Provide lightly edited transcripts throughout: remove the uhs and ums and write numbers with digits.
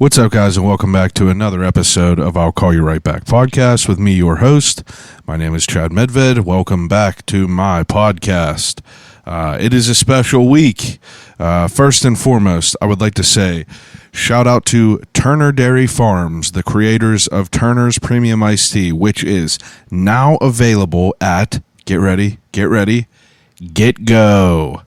What's up, guys, and welcome back to another episode of I'll Call You Right Back podcast with me, your host. My name is Chad Medved. Welcome back to my podcast. It is a special week. First and foremost, I would like to say shout out to Turner Dairy Farms, the creators of Turner's Premium Iced Tea, which is now available at, get ready, Get Go.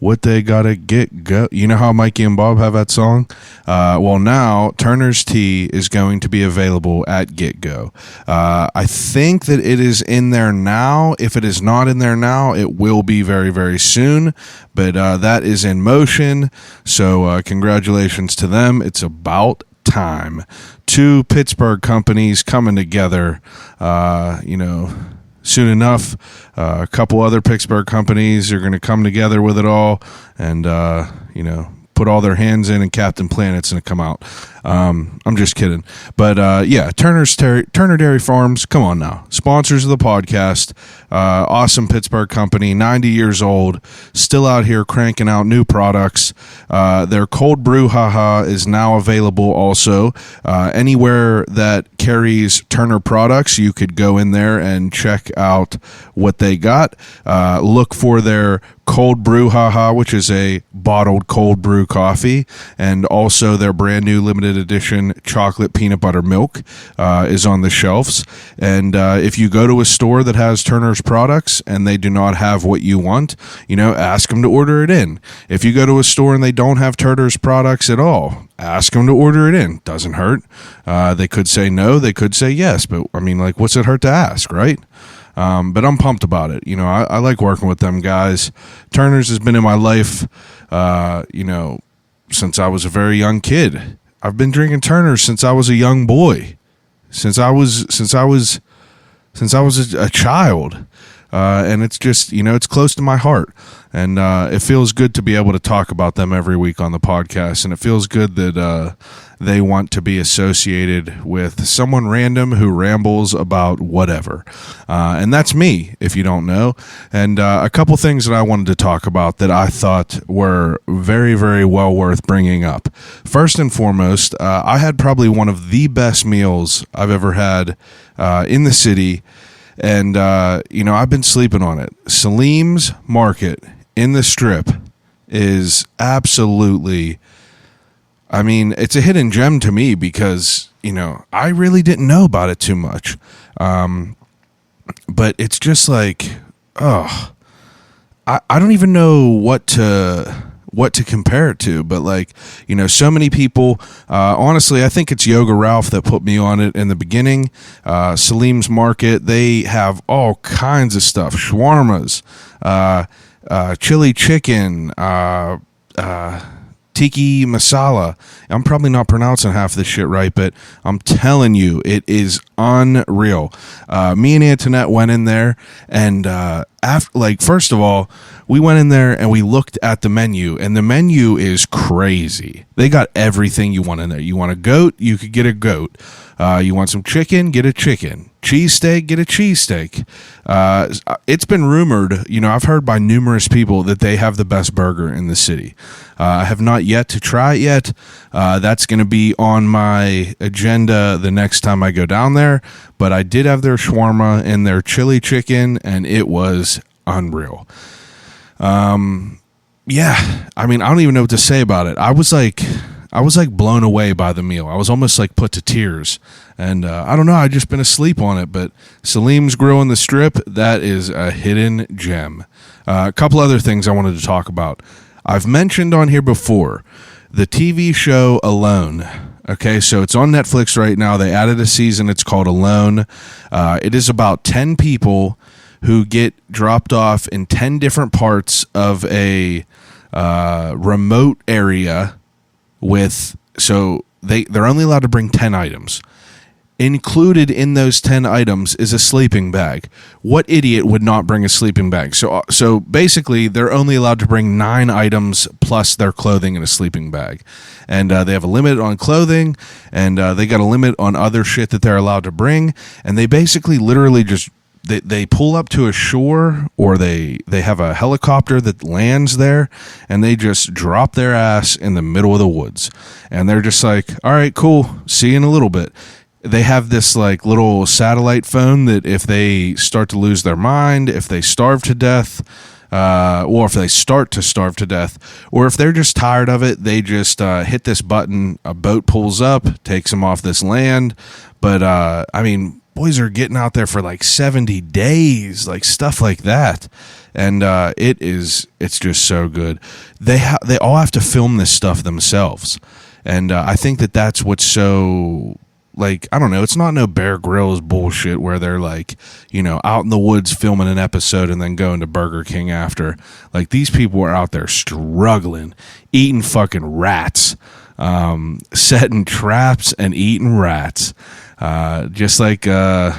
What they gotta get go. You know how Mikey and Bob have that song? Well, now Turner's Tea is going to be available at Get Go. I think that it is in there now. If it is not in there now, it will be very, very soon. But that is in motion. So congratulations to them. It's about time. Two Pittsburgh companies coming together, soon enough. A couple other Pittsburgh companies are going to come together with it all and, put all their hands in, and Captain Planet's going to come out. I'm just kidding. But, Turner Dairy Farms, come on now. Sponsors of the podcast. Awesome Pittsburgh company, 90 years old, still out here cranking out new products. Their cold brew haha is now available also. Anywhere that carries Turner products, you could go in there and check out what they got. Look for their cold brew haha, which is a bottled cold brew coffee, and also their brand new limited edition chocolate peanut butter milk is on the shelves. And if you go to a store that has Turner's products and they do not have what you want, ask them to order it in. If you go to a store and they don't have Turner's products at all, ask them to order it in. Doesn't hurt. They could say no, they could say yes, but what's it hurt to ask, right? But I'm pumped about it. I like working with them guys. Turner's has been in my life, since I was a very young kid. I've been drinking Turner's since I was a young boy, since I was a child. And it's just, it's close to my heart. And it feels good to be able to talk about them every week on the podcast. And it feels good that they want to be associated with someone random who rambles about whatever. And that's me, if you don't know. And a couple things that I wanted to talk about that I thought were very, very well worth bringing up. First and foremost, I had probably one of the best meals I've ever had in the city. And, I've been sleeping on it. Salim's Market in the Strip is absolutely, it's a hidden gem to me because, I really didn't know about it too much. But it's just like, I don't even know what to compare it to, but so many people, honestly, I think it's Yoga Ralph that put me on it in the beginning. Salim's Market, they have all kinds of stuff, shawarmas, chili chicken, tiki masala. I'm probably not pronouncing half this shit right, but I'm telling you, it is unreal. Me and Antoinette went in there, and first of all, we went in there and we looked at the menu, and the menu is crazy. They got everything you want in there. You want a goat, you could get a goat. You want some chicken, get a chicken. Cheesesteak, get a cheesesteak. It's been rumored, I've heard by numerous people that they have the best burger in the city. I have not yet to try it yet. That's going to be on my agenda the next time I go down there. But I did have their shawarma and their chili chicken, and it was unreal. I don't even know what to say about it. I was blown away by the meal. I was almost put to tears. And I don't know, I've just been asleep on it. But Salim's Grill in the Strip, that is a hidden gem. A couple other things I wanted to talk about. I've mentioned on here before the TV show Alone. Okay, so it's on Netflix right now. They added a season. It's called Alone. It is about 10 people who get dropped off in 10 different parts of a remote area they're only allowed to bring 10 items. Included in those 10 items is a sleeping bag. What idiot would not bring a sleeping bag? So basically, they're only allowed to bring 9 items plus their clothing in a sleeping bag. And they have a limit on clothing, and they got a limit on other shit that they're allowed to bring. And they basically literally just they pull up to a shore, or they have a helicopter that lands there, and they just drop their ass in the middle of the woods, and they're just like, all right, cool, see you in a little bit. They have this like little satellite phone that if they start to lose their mind, if they starve to death, or if they start to starve to death, or if they're just tired of it, they just hit this button, a boat pulls up, takes them off this land. But I mean, boys are getting out there for like 70 days, like stuff like that. And it's just so good. They all have to film this stuff themselves. And I think that's what's so, like, I don't know, it's not no Bear Grylls bullshit where they're like, you know, out in the woods filming an episode and then going to Burger King after. Like, these people are out there struggling, eating fucking rats, setting traps and eating rats, just like a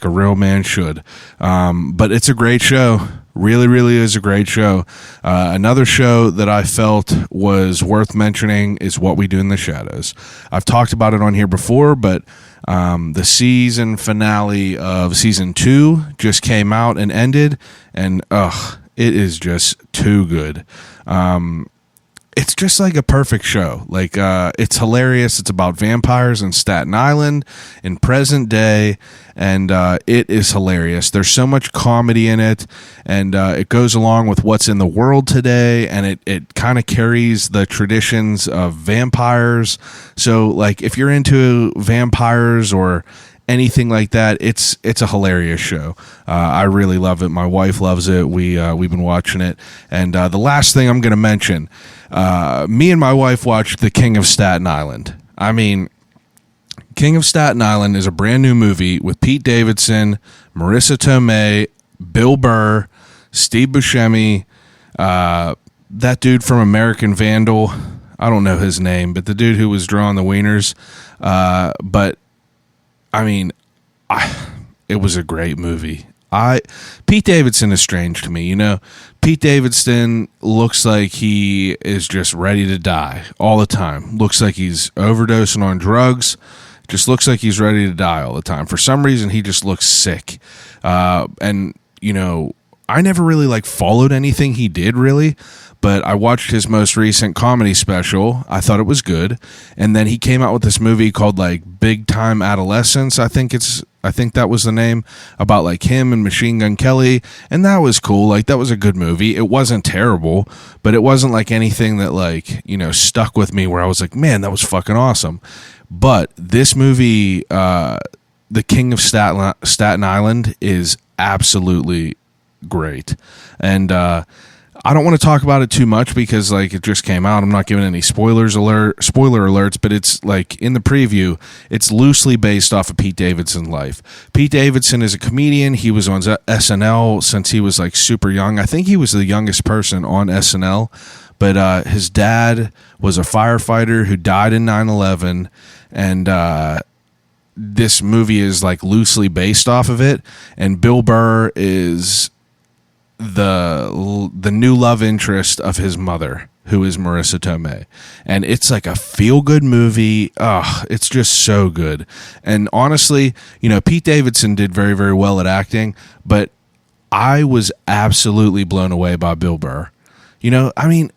real man should. But it's a great show. Really, really is a great show. Another show that I felt was worth mentioning is What We Do in the Shadows. I've talked about it on here before, but the season finale of season 2 just came out and ended, and it is just too good. It's just like a perfect show. Like, it's hilarious. It's about vampires in Staten Island in present day, and it is hilarious. There's so much comedy in it, and it goes along with what's in the world today, and it kind of carries the traditions of vampires. So, like, if you're into vampires or anything like that, it's a hilarious show. I really love it. My wife loves it. We've been watching it. And the last thing I'm going to mention, me and my wife watched The King of Staten Island. I mean, King of Staten Island is a brand new movie with Pete Davidson, Marissa Tomei, Bill Burr, Steve Buscemi, that dude from American Vandal. I don't know his name, but the dude who was drawing the wieners. But I mean, it was a great movie. Pete Davidson is strange to me, you know. Pete Davidson looks like he is just ready to die all the time. Looks like he's overdosing on drugs. Just looks like he's ready to die all the time. For some reason, he just looks sick. And, you know, I never really, like, followed anything he did, really. But I watched his most recent comedy special. I thought it was good. And then he came out with this movie called, like, Big Time Adolescence. I think that was the name, about like him and Machine Gun Kelly. And that was cool. Like, that was a good movie. It wasn't terrible, but it wasn't like anything that, like, you know, stuck with me where I was like, man, that was fucking awesome. But this movie, The King of Staten Island, is absolutely great. And, I don't want to talk about it too much because, like, it just came out. I'm not giving any spoiler alerts, but it's like in the preview, it's loosely based off of Pete Davidson's life. Pete Davidson is a comedian. He was on SNL since he was like super young. I think he was the youngest person on SNL, but his dad was a firefighter who died in 9/11, and this movie is like loosely based off of it. And Bill Burr is the new love interest of his mother, who is Marissa Tomei. And it's like a feel-good movie. It's just so good. And honestly, you know, Pete Davidson did very, very well at acting, but I was absolutely blown away by Bill Burr. You know, I mean,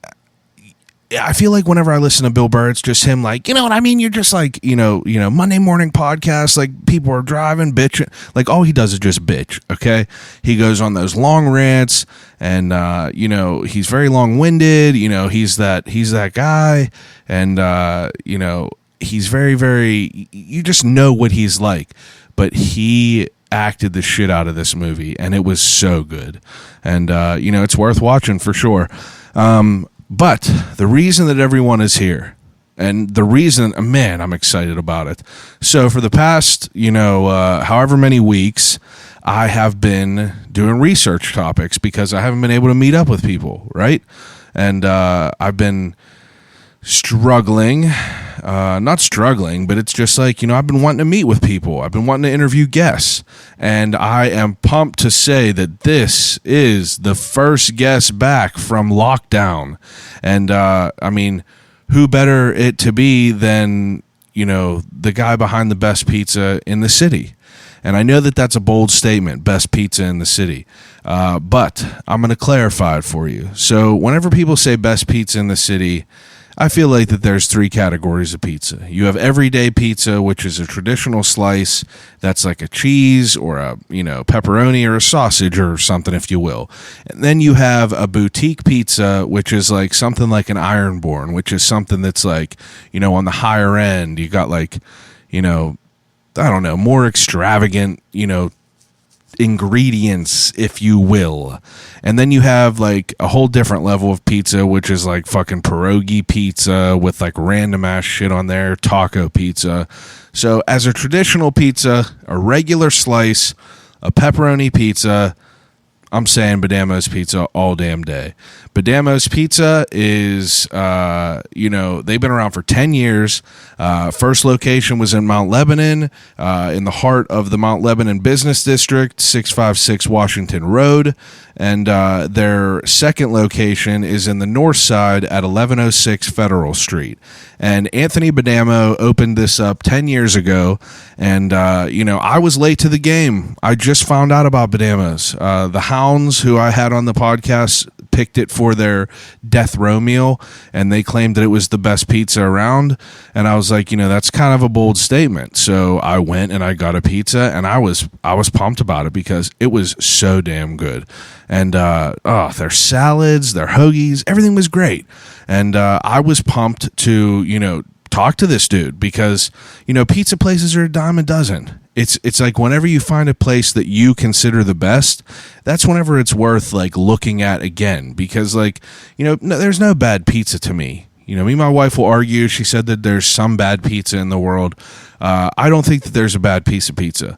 I feel like whenever I listen to Bill Burr, it's just him like, you know what I mean? You're just like, you know, Monday morning podcast, like people are driving, bitching. Like all he does is just bitch, okay? He goes on those long rants and, you know, he's very long-winded. You know, he's that guy. And, you know, he's very, very, you just know what he's like. But he acted the shit out of this movie and it was so good. And, you know, it's worth watching for sure. But the reason that everyone is here, and the reason, man, I'm excited about it. So for the past, you know, however many weeks, I have been doing research topics because I haven't been able to meet up with people, right? And I've been struggling, not struggling, but it's just like, you know, I've been wanting to meet with people. I've been wanting to interview guests. And I am pumped to say that this is the first guest back from lockdown. And, I mean, who better it to be than, you know, the guy behind the best pizza in the city. And I know that that's a bold statement, best pizza in the city. But I'm going to clarify it for you. So whenever people say best pizza in the city, I feel like that there's three categories of pizza. You have everyday pizza, which is a traditional slice that's like a cheese or a, pepperoni or a sausage or something, if you will. And then you have a boutique pizza, which is like something like an Ironborn, which is something that's like, on the higher end. You got like, I don't know, more extravagant, ingredients, if you will. And then you have like a whole different level of pizza, which is like fucking pierogi pizza with like random ass shit on there, taco pizza. So as a traditional pizza, a regular slice, a pepperoni pizza, I'm saying Badamo's Pizza all damn day. Badamo's Pizza is, they've been around for 10 years. First location was in Mount Lebanon, in the heart of the Mount Lebanon Business District, 656 Washington Road. And their second location is in the north side at 1106 Federal Street. And Anthony Badamo opened this up 10 years ago. And, I was late to the game. I just found out about Badamo's. The Hounds, who I had on the podcast, picked it for their death row meal, and they claimed that it was the best pizza around. And I was like, that's kind of a bold statement. So I went and I got a pizza, and I was pumped about it because it was so damn good. And their salads, their hoagies, everything was great. And I was pumped to talk to this dude because pizza places are a dime a dozen. It's like whenever you find a place that you consider the best, that's whenever it's worth like looking at again, because there's no bad pizza to me. Me and my wife will argue. She said that there's some bad pizza in the world. I don't think that there's a bad piece of pizza.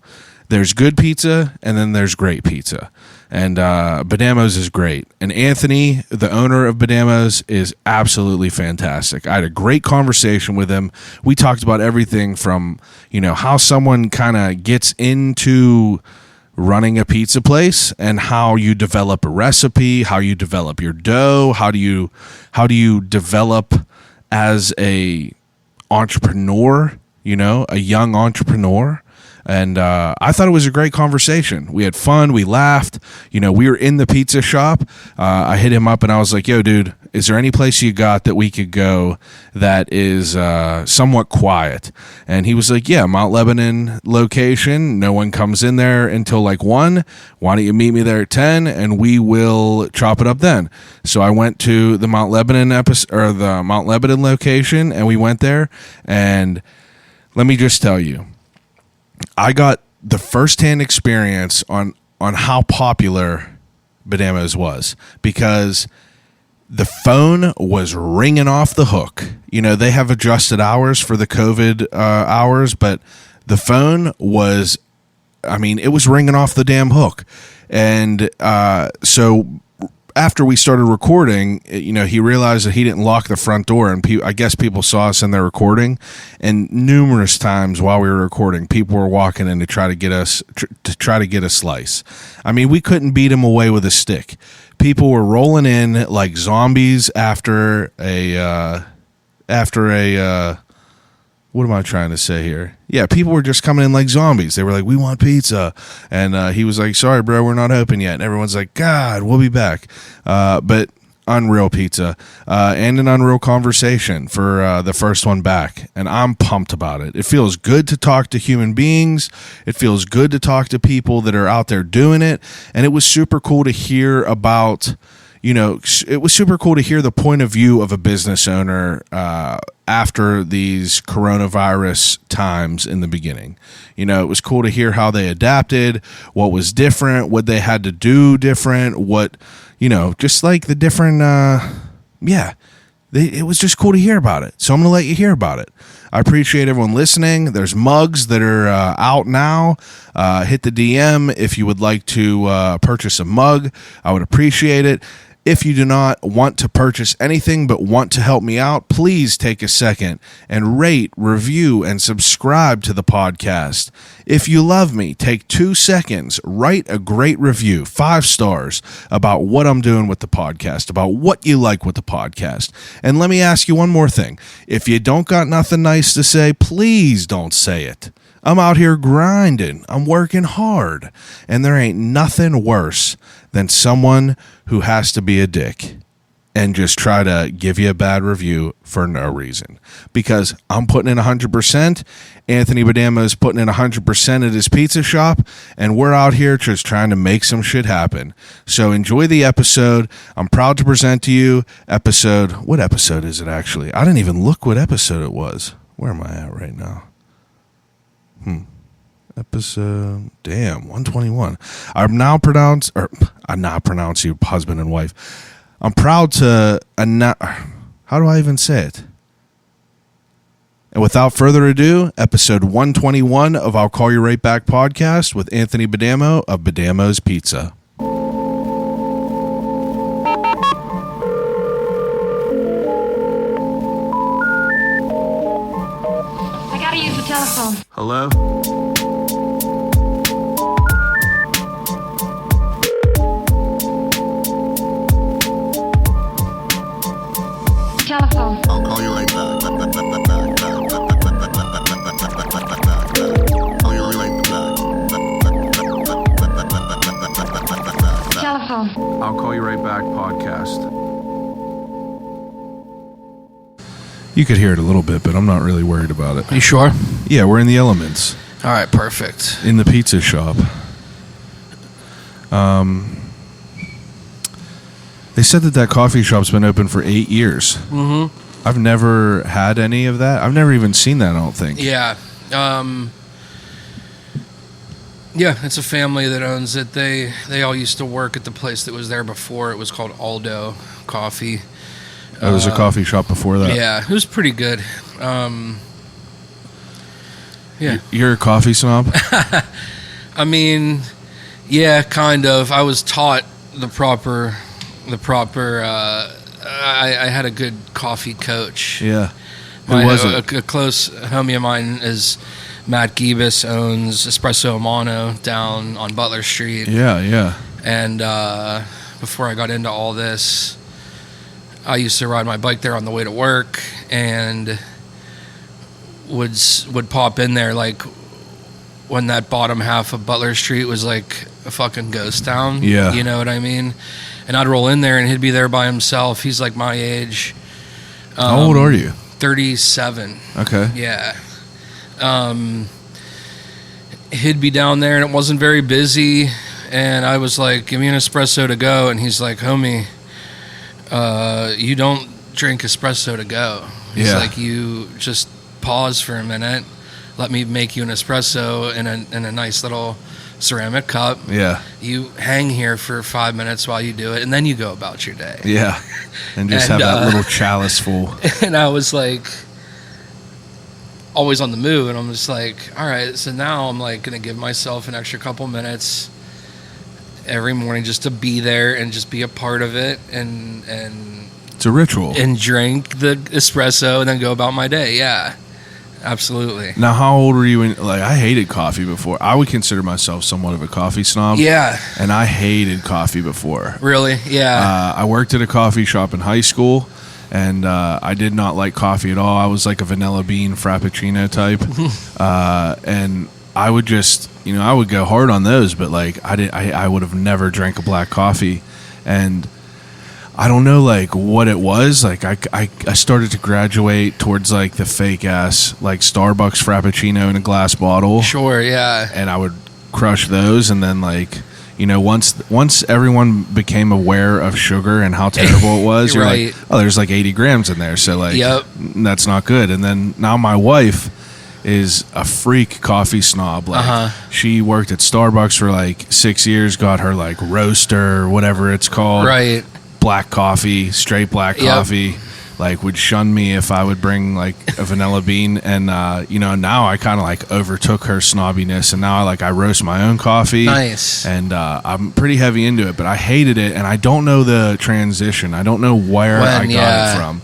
There's good pizza, and then there's great pizza. And Badamo's is great. And Anthony, the owner of Badamo's, is absolutely fantastic. I had a great conversation with him. We talked about everything from, how someone kind of gets into running a pizza place and how you develop a recipe, how you develop your dough, how do you develop as a entrepreneur, a young entrepreneur. And I thought it was a great conversation. We had fun. We laughed. We were in the pizza shop. I hit him up and I was like, yo, dude, is there any place you got that we could go that is somewhat quiet? And he was like, yeah, Mount Lebanon location. No one comes in there until like 1. Why don't you meet me there at 10 and we will chop it up then? So I went to the Mount Lebanon location, and we went there. And let me just tell you, I got the firsthand experience on how popular Badamo's was, because the phone was ringing off the hook. They have adjusted hours for the COVID hours, but the phone was, it was ringing off the damn hook. And so after we started recording, he realized that he didn't lock the front door, and I guess people saw us in there recording. And numerous times while we were recording, people were walking in to try to get us a slice. We couldn't beat them away with a stick. People were rolling in like zombies after a what am I trying to say here? Yeah, people were just coming in like zombies. They were like, we want pizza. And he was like, sorry, bro, we're not open yet. And everyone's like, God, we'll be back. But unreal pizza and an unreal conversation for the first one back. And I'm pumped about it. It feels good to talk to human beings. It feels good to talk to people that are out there doing it. And it was super cool to hear about... it was super cool to hear the point of view of a business owner after these coronavirus times in the beginning. It was cool to hear how they adapted, what was different, what they had to do different, what, just like the different, it was just cool to hear about it. So I'm going to let you hear about it. I appreciate everyone listening. There's mugs that are out now. Hit the DM if you would like to purchase a mug. I would appreciate it. If you do not want to purchase anything but want to help me out, please take a second and rate, review, and subscribe to the podcast. If you love me, take 2 seconds, write a great review, 5 stars, about what I'm doing with the podcast, about what you like with the podcast. And let me ask you one more thing. If you don't got nothing nice to say, please don't say it. I'm out here grinding. I'm working hard. And there ain't nothing worse than someone who has to be a dick and just try to give you a bad review for no reason. Because I'm putting in 100%, Anthony Badamo is putting in 100% at his pizza shop, and we're out here just trying to make some shit happen. So enjoy the episode. I'm proud to present to you what episode is it actually? I didn't even look what episode it was. Where am I at right now? Episode, 121. I not pronounce you husband and wife. I'm proud to, how do I even say it? And without further ado, episode 121 of I'll Call You Right Back podcast with Anthony Badamo of Badamo's Pizza. I gotta use the telephone. Hello? Telephone. I'll call you right back. Call you right back. Telephone. I'll Call You Right Back podcast. You could hear it a little bit, but I'm not really worried about it. You sure? Yeah, we're in the elements. All right, perfect. In the pizza shop. They said that coffee shop's been open for 8 years. Mm-hmm. I've never had any of that. I've never even seen that, I don't think. Yeah. Yeah, it's a family that owns it. They all used to work at the place that was there before. It was called Aldo Coffee. There was a coffee shop before that. Yeah, it was pretty good. Yeah. You're a coffee snob? I mean, yeah, kind of. I was taught the proper I had a good coffee coach. Yeah. Who was it? A close homie of mine is Matt Gibas, owns Espresso Amano down on Butler Street. Yeah. And before I got into all this, I used to ride my bike there on the way to work and would pop in there like when that bottom half of Butler Street was like a fucking ghost town. Yeah. You know what I mean? And I'd roll in there and he'd be there by himself. He's like my age. How old are you? 37. Okay. Yeah. He'd be down there and it wasn't very busy. And I was like, give me an espresso to go. And he's like, homie, you don't drink espresso to go. He's like, you just pause for a minute. Let me make you an espresso in a nice little ceramic cup. Yeah. You hang here for 5 minutes while you do it, and then you go about your day. Yeah. And just have that little chalice full. And I was like, always on the move, and I'm just like, all right, so now I'm like going to give myself an extra couple minutes every morning just to be there and just be a part of it and it's a ritual. And drink the espresso and then go about my day. Yeah. Absolutely. Now, how old were you? I hated coffee before. I would consider myself somewhat of a coffee snob. Yeah. And I hated coffee before. Really? Yeah. I worked at a coffee shop in high school, and I did not like coffee at all. I was like a vanilla bean frappuccino type. And I would just, I would go hard on those, but I would have never drank a black coffee. And I don't know what it was. I started to graduate towards the fake ass Starbucks Frappuccino in a glass bottle. Sure, yeah. And I would crush those, and then once everyone became aware of sugar and how terrible it was, you're right. like, oh, there's 80 grams in there, so yep. That's not good. And then now my wife is a freak coffee snob. She worked at Starbucks for 6 years, got her roaster, whatever it's called. Right. Black coffee, straight black coffee, would shun me if I would bring a vanilla bean. And now I kind of overtook her snobbiness, and now I roast my own coffee. Nice. And I'm pretty heavy into it, but I hated it, and I don't know the transition. I don't know where I got it from.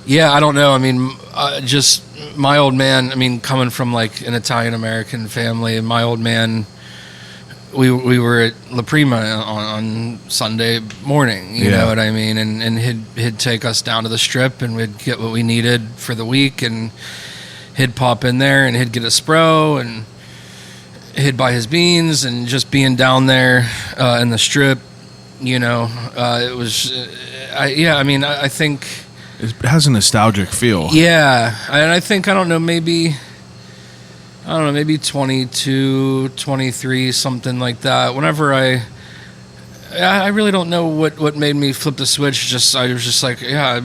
Yeah, I don't know. I mean, just my old man. I mean, coming from an Italian American family, and my old man. We were at La Prima on Sunday morning, you know what I mean? And he'd take us down to the strip and we'd get what we needed for the week, and he'd pop in there and he'd get a Spro, and hid by his beans and just being down there in the strip, it was, I think it has a nostalgic feel. Yeah, and I think, maybe 22, 23, something like that. Whenever I really don't know what made me flip the switch. I was just like, yeah,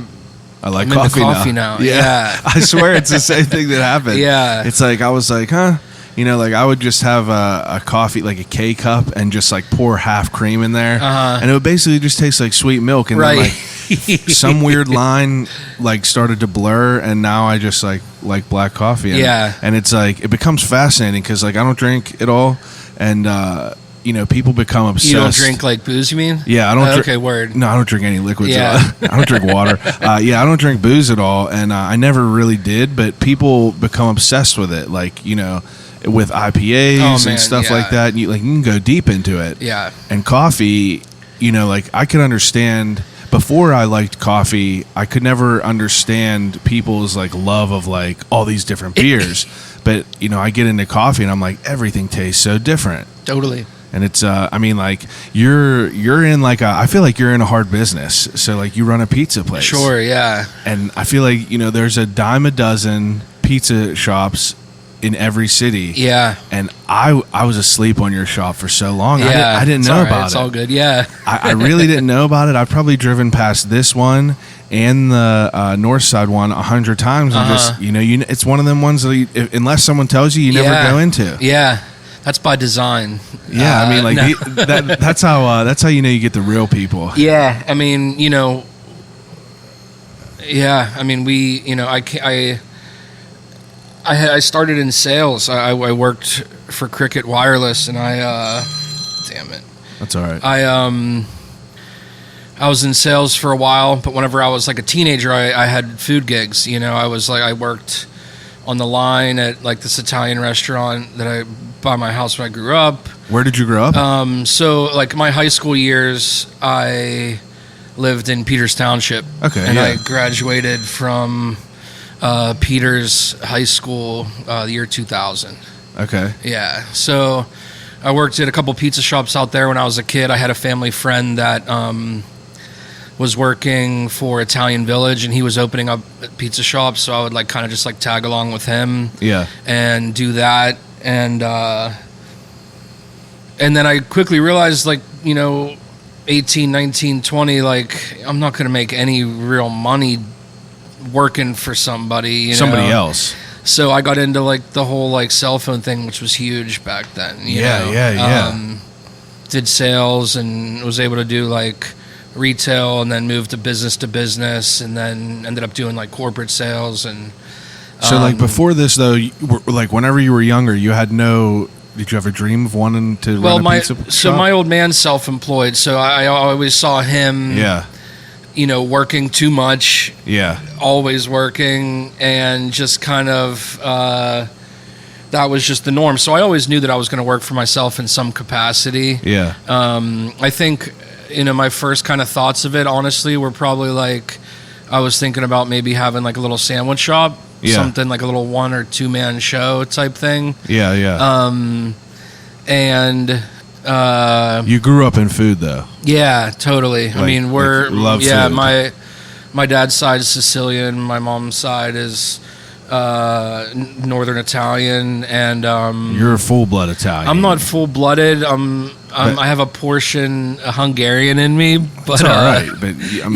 I like I'm into coffee now. Yeah. I swear it's the same thing that happened. Yeah. It's like, I was like, huh? Like I would just have a coffee, like a K cup, and just like pour half cream in there. And it would basically just taste like sweet milk. And then like some weird line like started to blur, and now I just like black coffee. And it's like, it becomes fascinating because like I don't drink at all. And, people become obsessed. You don't drink like booze, you mean? Yeah, I don't. Okay, word. No, I don't drink any liquids. Yeah. I don't drink water. I don't drink booze at all, and I never really did. But people become obsessed with it, like with IPAs and stuff like that. And you can go deep into it. Yeah. And coffee, like I could understand. Before I liked coffee, I could never understand people's like love of like all these different beers. But I get into coffee and I'm like, everything tastes so different. Totally. And it's, you're in like I feel like you're in a hard business. So like you run a pizza place. Sure, yeah. And I feel like, there's a dime a dozen pizza shops in every city. Yeah. And I was asleep on your shop for so long. Yeah. I didn't know about it. It's all good, yeah. I really didn't know about it. I've probably driven past this one and the North Side one 100 times. And just, it's one of them ones that unless someone tells you, you never go into. Yeah. That's by design. Yeah, that's how you get the real people. Yeah, I started in sales. I worked for Cricket Wireless, and damn it. That's all right. I was in sales for a while, but whenever I was like a teenager, I had food gigs. I worked on the line at like this Italian restaurant that by my house when I grew up. Where did you grow up? So like my high school years, I lived in Peters Township. Okay, and I graduated from Peters High School the year 2000. Okay. Yeah. So I worked at a couple pizza shops out there when I was a kid. I had a family friend that was working for Italian Village, and he was opening up pizza shops, so I would like kind of just like tag along with him. Yeah. And do that. And then I quickly realized, 18, 19, 20, I'm not going to make any real money working for somebody, somebody else. So I got into the whole cell phone thing, which was huge back then. Yeah. Did sales and was able to do retail, and then moved to business, and then ended up doing corporate sales. And so before this though, whenever you were younger, you had did you ever dream of wanting to run a pizza shop? So my old man's self-employed, so I always saw him working too much, always working, and just kind of that was just the norm. So I always knew that I was going to work for myself in some capacity. I think my first kind of thoughts of it, honestly, were probably I was thinking about maybe having a little sandwich shop, something like a little 1 or 2 man show type thing. And you grew up in food though. Yeah, totally. My dad's side is Sicilian, my mom's side is Northern Italian, and you're a full-blood Italian. I'm not full-blooded. I have a portion Hungarian in me, but it's all right. But you're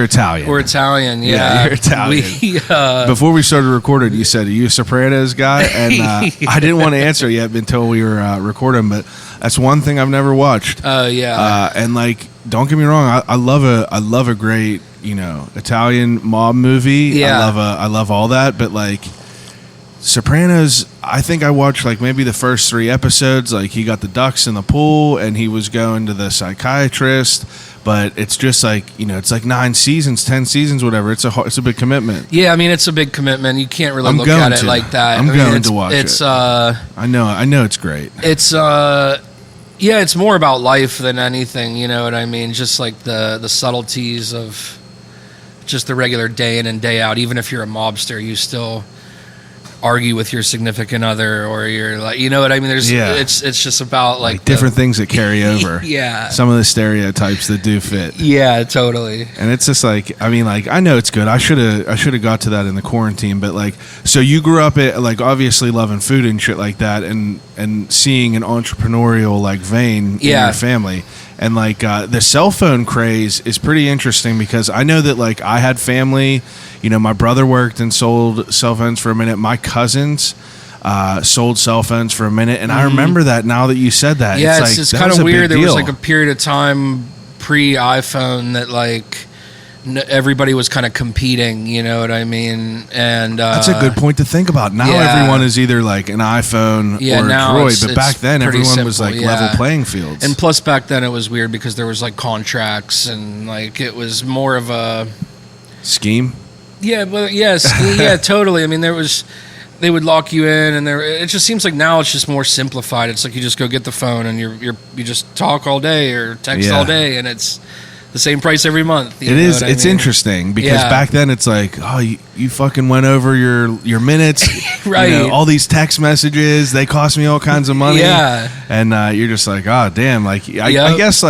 Italian. We're Italian. Yeah, you're Italian. Before we started recording, you said, "Are you a Sopranos guy?" And I didn't want to answer yet until we were recording. But that's one thing I've never watched. And don't get me wrong, I love a great Italian mob movie. Yeah, I love all that, but Sopranos, I think I watched maybe the first 3 episodes. He got the ducks in the pool and he was going to the psychiatrist, but it's just it's 9 seasons, 10 seasons, whatever. It's a big commitment. Yeah, it's a big commitment. You can't really look at it like that. I'm going to watch it. I know it's great. It's it's more about life than anything, you know what I mean? Just the subtleties of just the regular day in and day out. Even if you're a mobster, you still argue with your significant other, or you're like, you know what I mean? There's, it's just about like different things that carry over. Yeah. Some of the stereotypes that do fit. Yeah, totally. And it's just like, I mean, like, I know it's good. I should have got to that in the quarantine, but like, so you grew up at, like, obviously loving food and shit like that, and seeing an entrepreneurial like vein in your family. And like the cell phone craze is pretty interesting, because I know that like I had family, you know, my brother worked and sold cell phones for a minute. My cousins sold cell phones for a minute, and I remember that now that you said that. Yeah, it's it's like, kind of weird. There was like a period of time pre-iPhone that like everybody was kind of competing, you know what I mean? And that's a good point to think about. Now everyone is either like an iPhone or a Droid, but back then everyone was like level playing fields. And plus back then it was weird because there was like contracts, and like it was more of a scheme. Yeah, but yeah, totally. I mean, they would lock you in, and it just seems like now it's just more simplified. It's like you just go get the phone and you just talk all day or text all day, and it's the same price every month. It is. It's interesting because back then it's like, oh, you fucking went over your minutes, right? You know, all these text messages, they cost me all kinds of money. Yeah, and you're just like, oh, damn. Like, I guess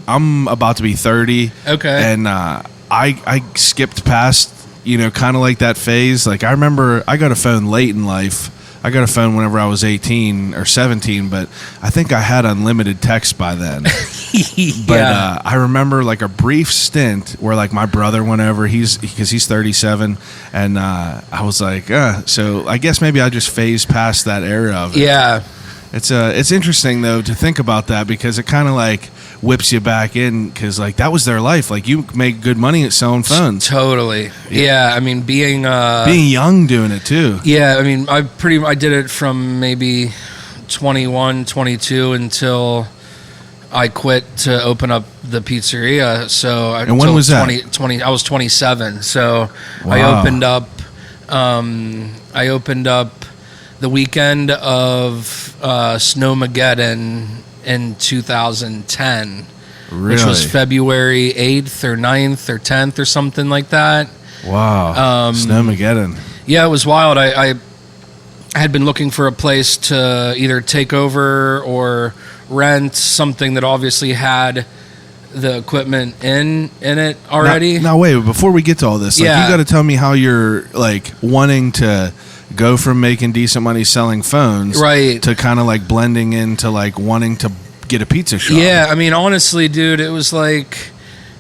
I'm about to be 30. Okay, and I skipped past, you know, kind of like that phase. Like, I remember I got a phone late in life. I got a phone whenever I was 18 or 17, but I think I had unlimited text by then. But I remember like a brief stint where like my brother went over, because he's 37, and I was like, so I guess maybe I just phased past that era of it. Yeah. It's interesting though to think about that, because it kind of like whips you back in, because like that was their life. Like, you make good money at selling phones. Totally. Yeah. I mean, being young doing it too. Yeah. I mean, I did it from maybe 21, 22 until I quit to open up the pizzeria. So and when was that? I was 27. So wow. I opened up the weekend of Snowmageddon in 2010, which was February 8th or 9th or 10th or something like that. Wow. Snowmageddon. Yeah, it was wild. I had been looking for a place to either take over or rent something that obviously had the equipment in it already. Now wait, before we get to all this, like, you got to tell me how you're like wanting to go from making decent money selling phones, right, to kind of like blending into like wanting to get a pizza shop. Yeah, I mean, honestly, dude, it was like,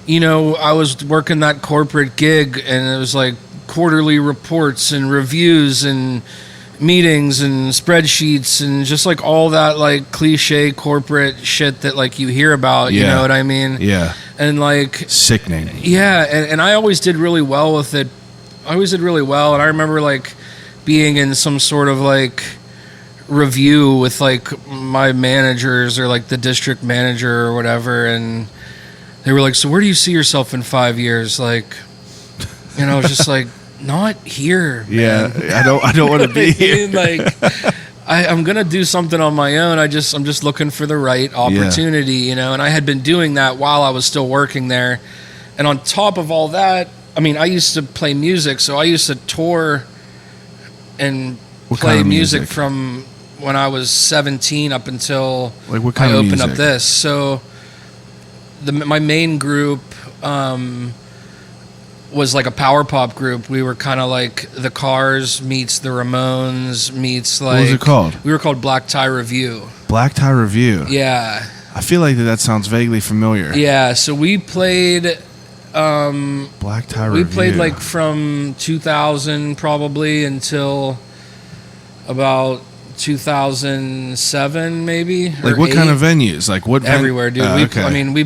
you know, I was working that corporate gig, and it was like quarterly reports and reviews and meetings and spreadsheets and just like all that like cliche corporate shit that like you hear about, you know what I mean? Yeah. And like sickening. Yeah, and I always did really well with it. I always did really well, and I remember like being in some sort of like review with like my managers or like the district manager or whatever, and they were like, so where do you see yourself in 5 years? Like, you know, just like, not here, man. I don't want to be here. Like, I'm gonna do something on my own. I'm just looking for the right opportunity, you know. And I had been doing that while I was still working there, and on top of all that, I mean, I used to play music, so I used to tour and play music from when I was 17 up until like what kind I of opened music? up this. So my main group was like a power pop group. We were kind of like the Cars meets the Ramones meets like... What was it called? We were called Black Tie Review. Black Tie Review. Yeah. I feel like that sounds vaguely familiar. Yeah, so we played... Black Tie Review. We played like from 2000 probably until about 2007 maybe. Like what kind of venues? Like what? Everywhere, dude. I mean, we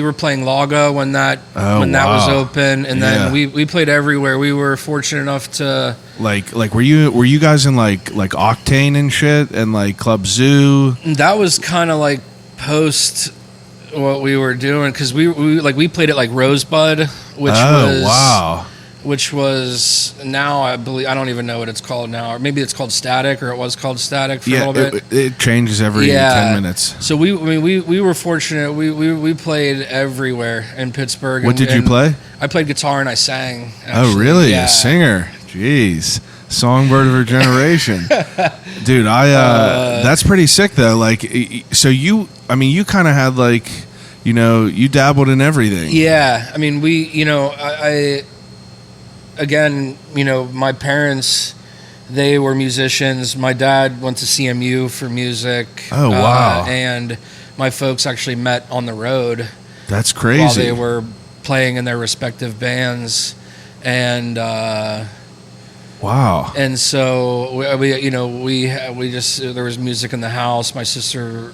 were playing Lago when that was open, and then we played everywhere. We were fortunate enough to like were you guys in like Octane and shit and like Club Zoo? That was kind of like post what we were doing, because we played at like Rosebud, which was now I believe, I don't even know what it's called now, or maybe it's called Static, or it was called Static for a little bit. It changes every 10 minutes. So we were fortunate. We played everywhere in Pittsburgh. What did you play? I played guitar and I sang. Actually. Oh, really? Yeah. A singer? Jeez, songbird of her generation, dude. That's pretty sick though. Like, so you kind of had like, you dabbled in everything. Yeah, I mean, I again, my parents, they were musicians. My dad went to CMU for music. Oh, wow. And my folks actually met on the road. That's crazy. While they were playing in their respective bands. And wow. And so we just, there was music in the house. My sister,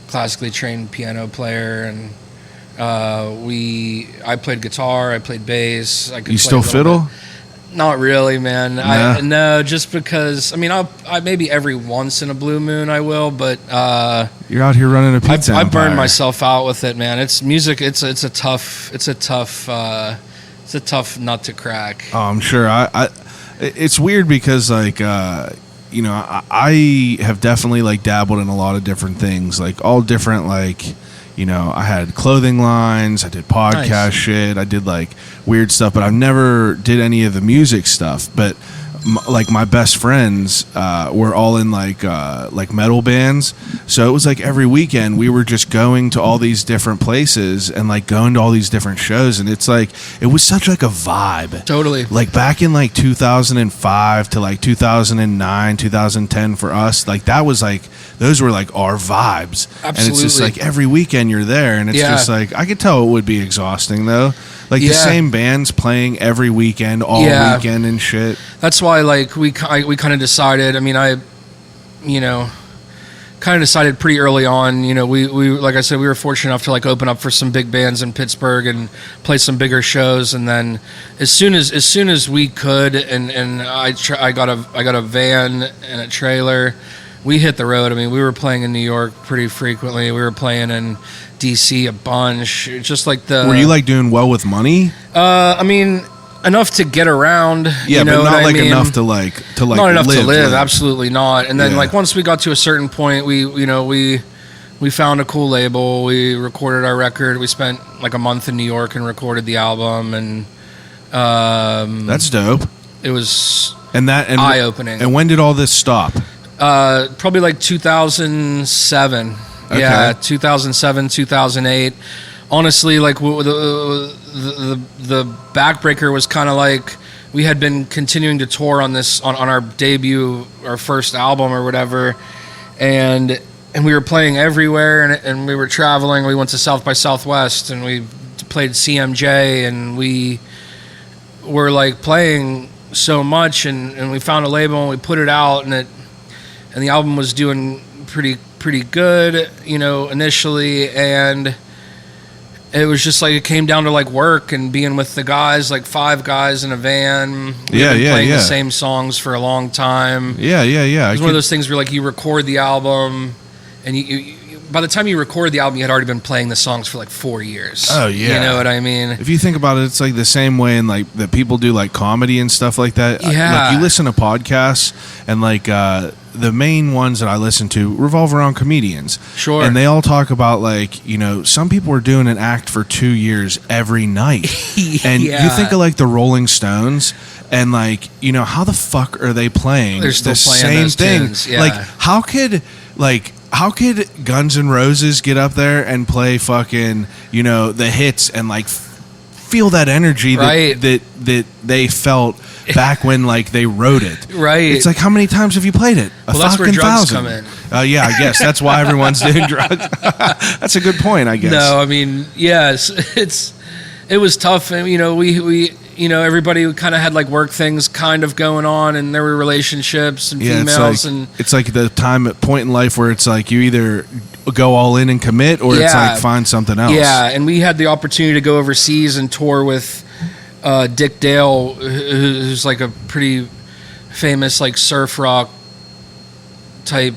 classically trained piano player, and I played guitar, I played bass. I could You play still a little fiddle? bit. Not really, man. Nah. No, just because. I mean, I maybe every once in a blue moon I will, but you're out here running a pizza I empire. burned myself out with it, man. It's music. It's a tough nut to crack. Oh, I'm sure. It's weird because like I have definitely like dabbled in a lot of different things, like all different like. I had clothing lines, I did podcast shit, I did like weird stuff, but I never did any of the music stuff. But like my best friends were all in like metal bands, so it was like every weekend we were just going to all these different places and like going to all these different shows, and it's like it was such like a vibe. Totally. Like back in like 2005 to like 2009, 2010 for us, like that was like those were like our vibes. Absolutely. And it's just like every weekend you're there, and it's just like I could tell it would be exhausting though. Like the same bands playing every weekend, all weekend and shit. That's why, like, we kind of decided. I mean, kind of decided pretty early on. We like I said, we were fortunate enough to like open up for some big bands in Pittsburgh and play some bigger shows. And then as soon as we could, and I got a van and a trailer. We hit the road. I mean, we were playing in New York pretty frequently. We were playing in DC a bunch. Just like Were you like doing well with money? I mean, enough to get around. Yeah, but not like enough to like not enough to live. Like. Absolutely not. And then like once we got to a certain point, we found a cool label. We recorded our record. We spent like a month in New York and recorded the album. And that's dope. It was eye opening. And when did all this stop? Probably like 2007. Okay. Yeah, 2007, 2008. Honestly, like the backbreaker was kind of like we had been continuing to tour on our debut, our first album or whatever, and we were playing everywhere, and we were traveling. We went to South by Southwest, and we played CMJ, and we were like playing so much, and we found a label and we put it out, and the album was doing pretty good, initially, and it was just like it came down to like work and being with the guys, like 5 guys in a van. Playing the same songs for a long time. Yeah. It was one of those things where like you record the album, and you by the time you record the album, you had already been playing the songs for like 4 years. Oh yeah, you know what I mean. If you think about it, it's like the same way in like that people do like comedy and stuff like that. Yeah, like you listen to podcasts and like the main ones that I listen to revolve around comedians. Sure. And they all talk about like some people are doing an act for 2 years every night, and you think of like the Rolling Stones. And like how the fuck are they playing? They're still the playing same those thing. tunes, yeah. Like how could Guns N' Roses get up there and play fucking the hits and like feel that energy that they felt back when like they wrote it? Right. It's like, how many times have you played it? Well, that's where drugs come in. Yeah, I guess that's why everyone's doing drugs. That's a good point, I guess. No, I mean, yes, it was tough, and we everybody kind of had like work things kind of going on, and there were relationships and females, it's like the point in life where it's like you either go all in and commit, or it's like find something else. Yeah, and we had the opportunity to go overseas and tour with Dick Dale, who's like a pretty famous like surf rock type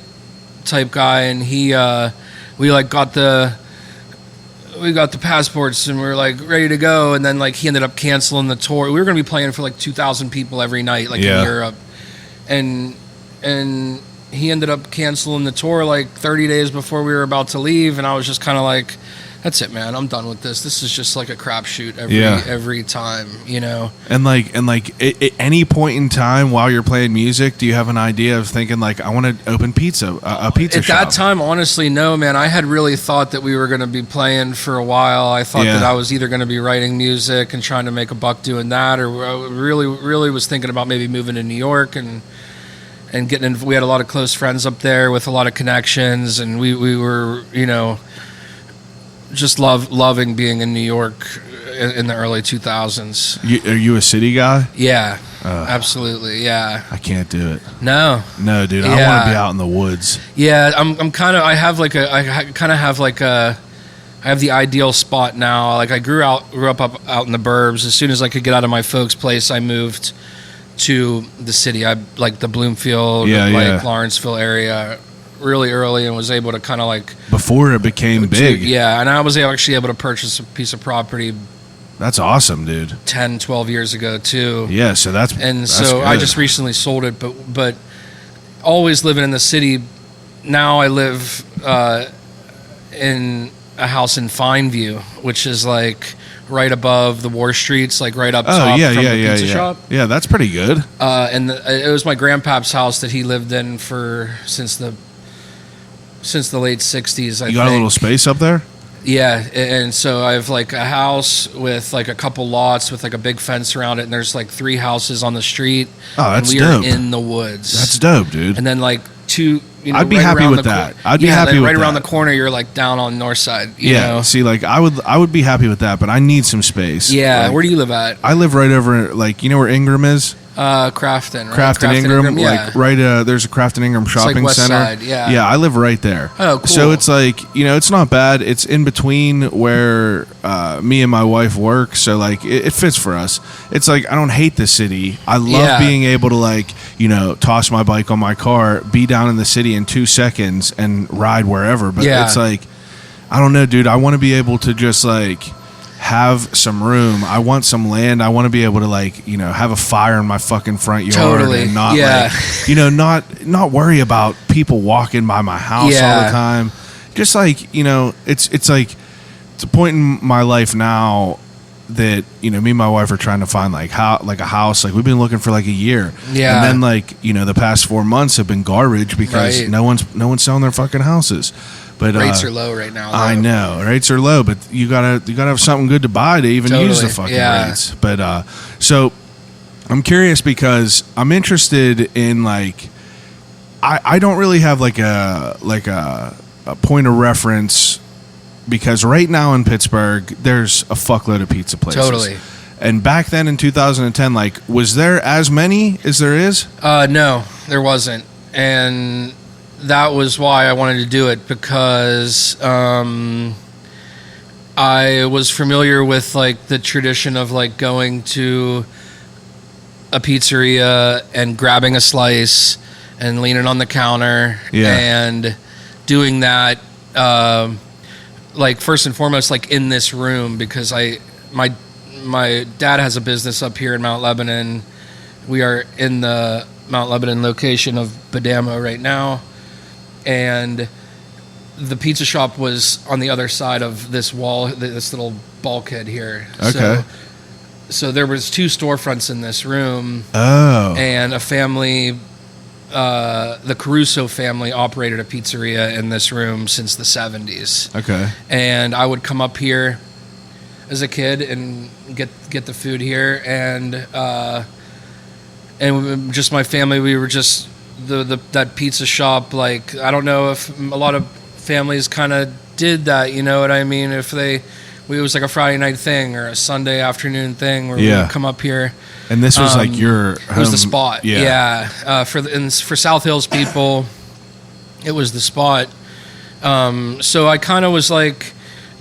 guy, and we like got the passports and we were like ready to go, and then like he ended up canceling the tour. We were going to be playing for like 2,000 people every night, like in Europe, and he ended up canceling the tour like 30 days before we were about to leave, and I was just kind of like that's it, man. I'm done with this. This is just like a crapshoot every time, you know. And at any point in time while you're playing music, do you have an idea of thinking like, I want to open a pizza At shop? that time, honestly, no, man. I had really thought that we were going to be playing for a while. I thought that I was either going to be writing music and trying to make a buck doing that, or I really was thinking about maybe moving to New York and getting in. We had a lot of close friends up there with a lot of connections, and we were, you know, just loving being in New York in the early 2000s. Are you a city guy? Yeah, absolutely. Yeah, I can't do it. No, dude. I want to be out in the woods. Yeah, I'm kind of. I have the ideal spot now. Like I grew up out in the burbs. As soon as I could get out of my folks' place, I moved to the city. I like the Bloomfield, Lawrenceville area really early, and was able to kind of like before it became big. And I was actually able to purchase a piece of property. That's awesome, dude. 10, 12 years ago too. Yeah, so that's good. I just recently sold it, but always living in the city. Now I live in a house in Fineview, which is like right above the War Streets, like right up top from the pizza shop. Yeah, that's pretty good. And it was my grandpa's house that he lived in since the late 60s. You got a little space up there? Yeah, and so I have like a house with like a couple lots with like a big fence around it, and there's like 3 houses on the street. Oh, that's and dope. We are in the woods. That's dope, dude. And then like 2, you know, I'd be right happy around with that. I'd be happy with that. Right around the corner, you're like down on North Side. You know? See, like I would be happy with that, but I need some space. Yeah, like, where do you live at? I live right over, like, you know where Ingram is? Crafton, right? Crafton Ingram, yeah. like right. There's a Crafton Ingram shopping like West center. Side, yeah, I live right there. Oh, cool. So it's like, you know, it's not bad. It's in between where me and my wife work, so like it fits for us. It's like I don't hate the city. I love being able to, like, you know, toss my bike on my car, be down in the city in 2 seconds, and ride wherever. But it's like, I don't know, dude. I want to be able to just like have some room. I want some land. I want to be able to, like, you know, have a fire in my fucking front yard and not like, you know, not worry about people walking by my house all the time. Just like, you know, it's like it's a point in my life now that, you know, me and my wife are trying to find like a house. Like we've been looking for like a year. Yeah. And then, like, you know, the past 4 months have been garbage because no one's selling their fucking houses. But rates are low right now, though. I know rates are low, but you gotta have something good to buy to even use the fucking rates. But so I'm curious because I'm interested in, like, I don't really have like a point of reference, because right now in Pittsburgh there's a fuckload of pizza places. Totally. And back then in 2010, like, was there as many as there is? No, there wasn't, and that was why I wanted to do it, because I was familiar with like the tradition of like going to a pizzeria and grabbing a slice and leaning on the counter and doing that, like first and foremost, like in this room, because my dad has a business up here in Mount Lebanon. We are in the Mount Lebanon location of Badamo right now. And the pizza shop was on the other side of this wall, this little bulkhead here. Okay. So there was 2 storefronts in this room. Oh. And a family, the Caruso family, operated a pizzeria in this room since the 70s. Okay. And I would come up here as a kid and get the food here, and just my family, we were just that pizza shop. Like, I don't know if a lot of families kind of did that, you know what I mean? If it was like a Friday night thing or a Sunday afternoon thing where we would come up here. And this was like your home. It was the spot. For South Hills people, it was the spot. So I kind of was like,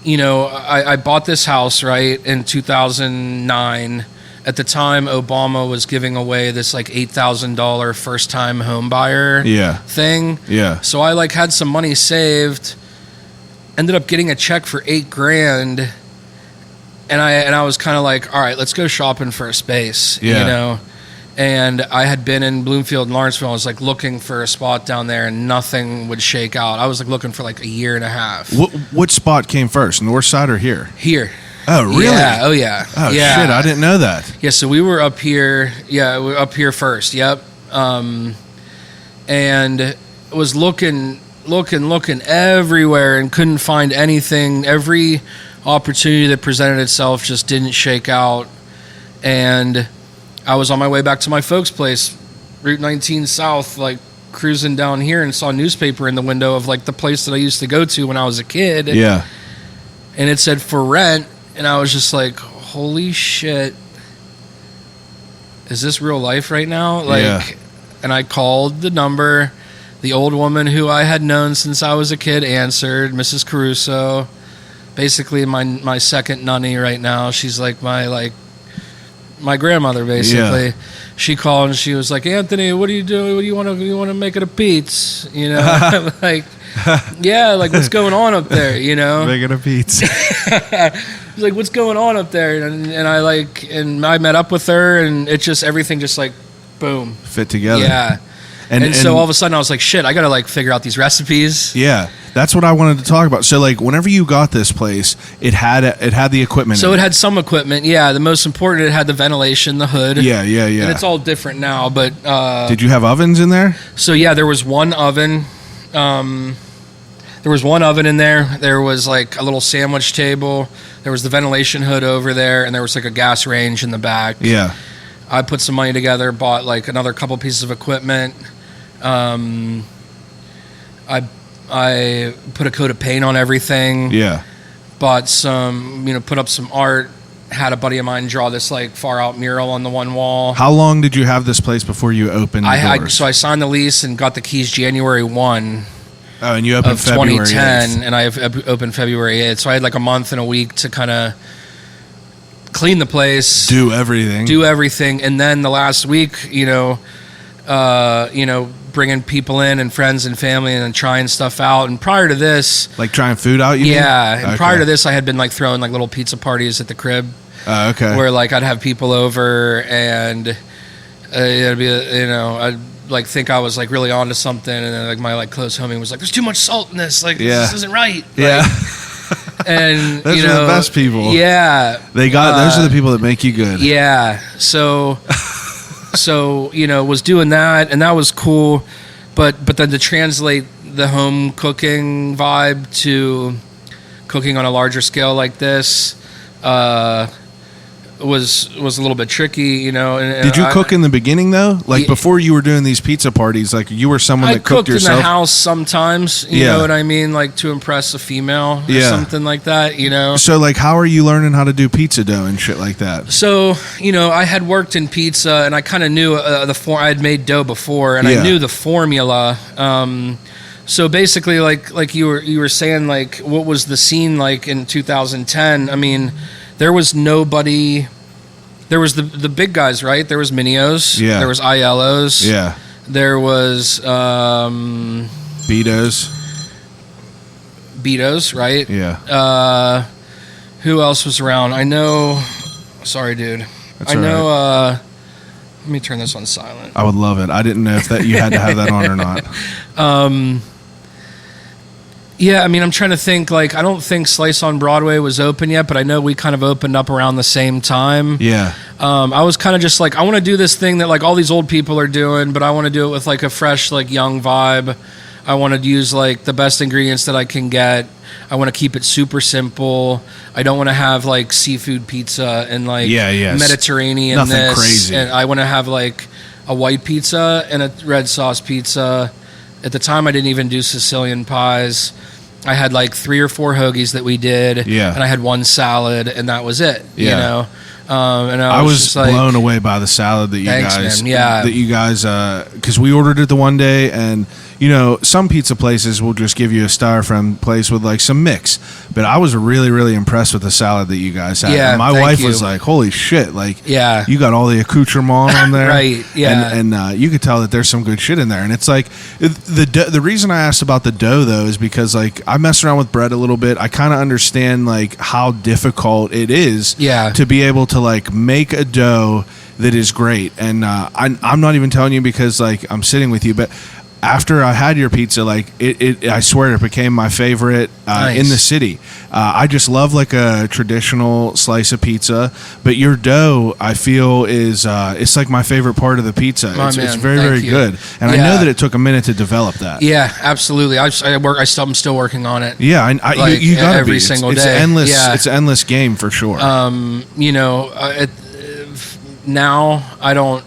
you know, I bought this house right in 2009. At the time, Obama was giving away this like $8,000 first time home buyer thing. Yeah. So I like had some money saved, ended up getting a check for $8,000, and I was kind of like, all right, let's go shopping for a space, you know. And I had been in Bloomfield and Lawrenceville. I was like looking for a spot down there, and nothing would shake out. I was like looking for like a year and a half. What spot came first, north side or here? Here. Oh, really? Yeah. Oh, yeah. Oh, yeah. shit, I didn't know that. Yeah, so we were up here. Yeah, we were up here first. Yep. And was looking everywhere and couldn't find anything. Every opportunity that presented itself just didn't shake out. And I was on my way back to my folks' place, Route 19 South, like cruising down here, and saw a newspaper in the window of like the place that I used to go to when I was a kid. Yeah. And it said for rent, and I was just like, holy shit. Is this real life right now? Like, yeah. And I called the number. The old woman who I had known since I was a kid answered, Mrs. Caruso. Basically my second nunny right now. She's like my grandmother, basically. Yeah. She called and she was like, Anthony, what are you doing? What do you want to make it a Pete's? You know, like, yeah, like what's going on up there? You know, Make it a pizza. She's like, what's going on up there? And I met up with her, and it just, everything just like, boom, Fit together. yeah. And so all of a sudden I was like, shit, I got to like figure out these recipes. Yeah, that's what I wanted to talk about. So like whenever you got this place, it had the equipment. So in it had some equipment. Yeah, the most important, it had the ventilation, the hood. Yeah. And it's all different now, but Did you have ovens in there? so yeah, there was one oven. There was one oven in there. There was like a little sandwich table. There was the ventilation hood over there, and there was like a gas range in the back. Yeah. I put some money together, bought like another couple pieces of equipment. I put a coat of paint on everything. Yeah. Bought some, put up some art. Had a buddy of mine draw this like far out mural on the one wall. How long did you have this place before you opened the doors? So I signed the lease and got the keys January 1 Oh, and you opened of February 2010, 8th. and I opened February 8th. So I had like a month and a week to kind of clean the place, Do everything. and then the last week, bringing people in and friends and family and then trying stuff out. And prior to this, Like trying food out, you mean? and Okay. prior to this, I had been like throwing like little pizza parties at the crib, Okay. where like I'd have people over and it'd be I'd like think I was like really onto something, and then like my like close homie was like, "There's too much salt in this. Like this isn't right." Yeah. And Those are the best people. Yeah, Those are the people that make you good. yeah. So was doing that, and that was cool, but then to translate the home cooking vibe to cooking on a larger scale like this was a little bit tricky, And Did you cook in the beginning though? Like before you were doing these pizza parties, like you were someone I that cooked yourself? in the house sometimes, you know what I mean, like to impress a female or something like that, So like how are you learning how to do pizza dough and shit like that? So, I had worked in pizza, and I kind of knew the form. I had made dough before, and I knew the formula. So basically, like you were saying, like what was the scene like in 2010? I mean, there was nobody. There was the big guys, right? There was Minios. Yeah. There was Aiellos. Yeah. There was Betos, right? Yeah. Who else was around? I know. Sorry, dude. That's I know. all Let me turn this on silent. I would love it. I didn't know if that you had to have that on or not. Yeah, I mean, I'm trying to think, like, I don't think Slice on Broadway was open yet, but I know we kind of opened up around the same time. Yeah. I was kind of just like, I want to do this thing that, like, all these old people are doing, but I want to do it with, like, a fresh, like, young vibe. I want to use, like, the best ingredients that I can get. I want to keep it super simple. I don't want to have, like, seafood pizza and, like, Mediterranean Nothing crazy. And I want to have, like, a white pizza and a red sauce pizza. At the time, I didn't even do Sicilian pies. I had like 3 or 4 hoagies that we did, and I had 1 salad, and that was it. You know, and I was just blown away by the salad that you guys, because we ordered it the one day, and some pizza places will just give you a styrofoam place with like some mix, but I was really, really impressed with the salad that you guys had. Yeah, and my wife was like, "Holy shit!" Like, you got all the accoutrement on there, right? Yeah, and you could tell that there's some good shit in there. And it's like the reason I asked about the dough though is because like I messed around with bread a little bit. I kind of understand like how difficult it is, to be able to like make a dough that is great. And I'm not even telling you because like I'm sitting with you, but after I had your pizza, like I swear it became my favorite in the city. I just love like a traditional slice of pizza, but your dough I feel is it's like my favorite part of the pizza. It's very very good, and I know that it took a minute to develop that. Yeah, absolutely. I'm still working on it. Yeah, you got every single day. It's endless. Yeah. It's an endless game for sure. Now I don't.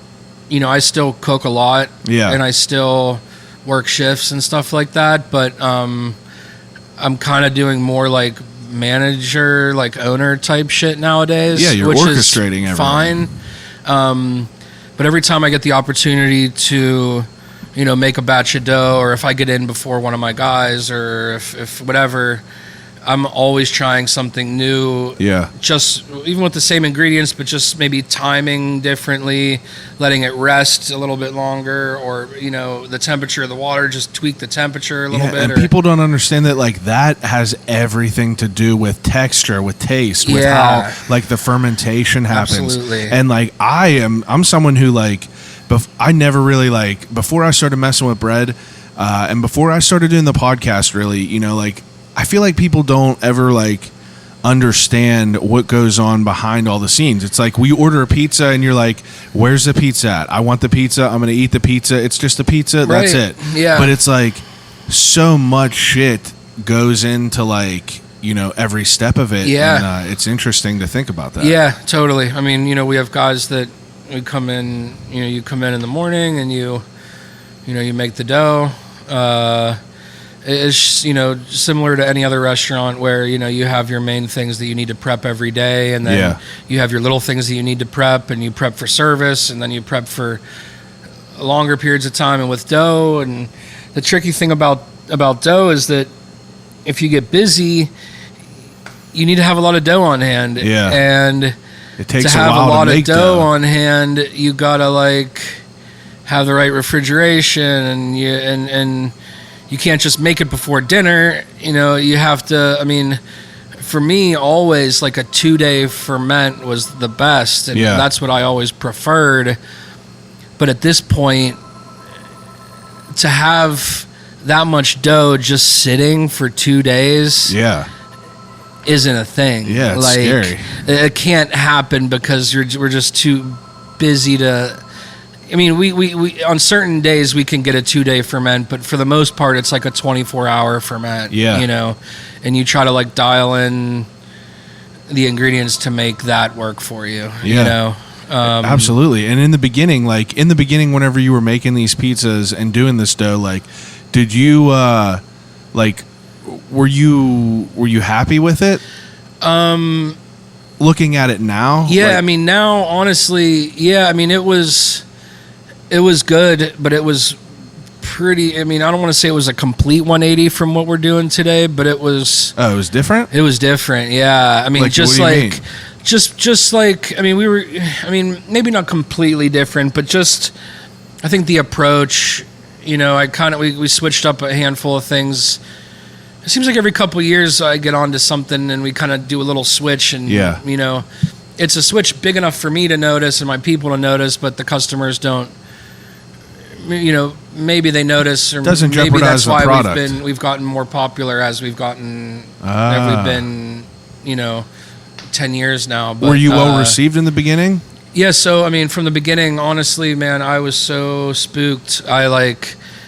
I still cook a lot. Yeah, and I still work shifts and stuff like that, but I'm kind of doing more like manager, like owner type shit nowadays. Yeah, you're which orchestrating is fine. But every time I get the opportunity to, make a batch of dough, or if I get in before one of my guys, or if whatever, I'm always trying something new. Yeah. Just even with the same ingredients, but just maybe timing differently, letting it rest a little bit longer, or the temperature of the water, just tweak the temperature a little bit. And people don't understand that like that has everything to do with texture, with taste, with how like the fermentation happens. Absolutely. And like I'm someone who like I never really like before I started messing with bread, and before I started doing the podcast, really, like. I feel like people don't ever like understand what goes on behind all the scenes. It's like we order a pizza and you're like, where's the pizza at? I want the pizza. I'm going to eat the pizza. It's just a pizza. Right. That's it. Yeah. But it's like so much shit goes into like, every step of it. Yeah. And it's interesting to think about that. Yeah, totally. I mean, we have guys that we come in, you come in the morning and you make the dough. It's similar to any other restaurant where you have your main things that you need to prep every day, and then you have your little things that you need to prep, and you prep for service, and then you prep for longer periods of time. And with dough, and the tricky thing about dough is that if you get busy, you need to have a lot of dough on hand. Yeah, and it takes to have a lot of dough dough on hand, you gotta like have the right refrigeration, and you can't just make it before dinner. You have to, for me, always like a 2-day ferment was the best. And that's what I always preferred. But at this point, to have that much dough just sitting for 2 days isn't a thing. Yeah, it's scary. It can't happen because we're just too busy to... we on certain days we can get a 2-day ferment, but for the most part it's like a 24-hour ferment. Yeah. And you try to like dial in the ingredients to make that work for you. Yeah. Absolutely. And in the beginning, whenever you were making these pizzas and doing this dough, like, did you were you happy with it? Looking at it now? Yeah, now honestly, it was good, but it was pretty... I don't want to say it was a complete 180 from what we're doing today, but it was... Oh, it was different? It was different, yeah. Just like... Just like... we were... maybe not completely different, but just... I think the approach... we switched up a handful of things. It seems like every couple of years I get onto something and we kind of do a little switch, and, it's a switch big enough for me to notice and my people to notice, but the customers don't... maybe they notice, or doesn't maybe that's the why product. we've gotten more popular as we've gotten. We've been 10 years now. But, were you well received in the beginning? Yeah. So from the beginning, honestly, man, I was so spooked. I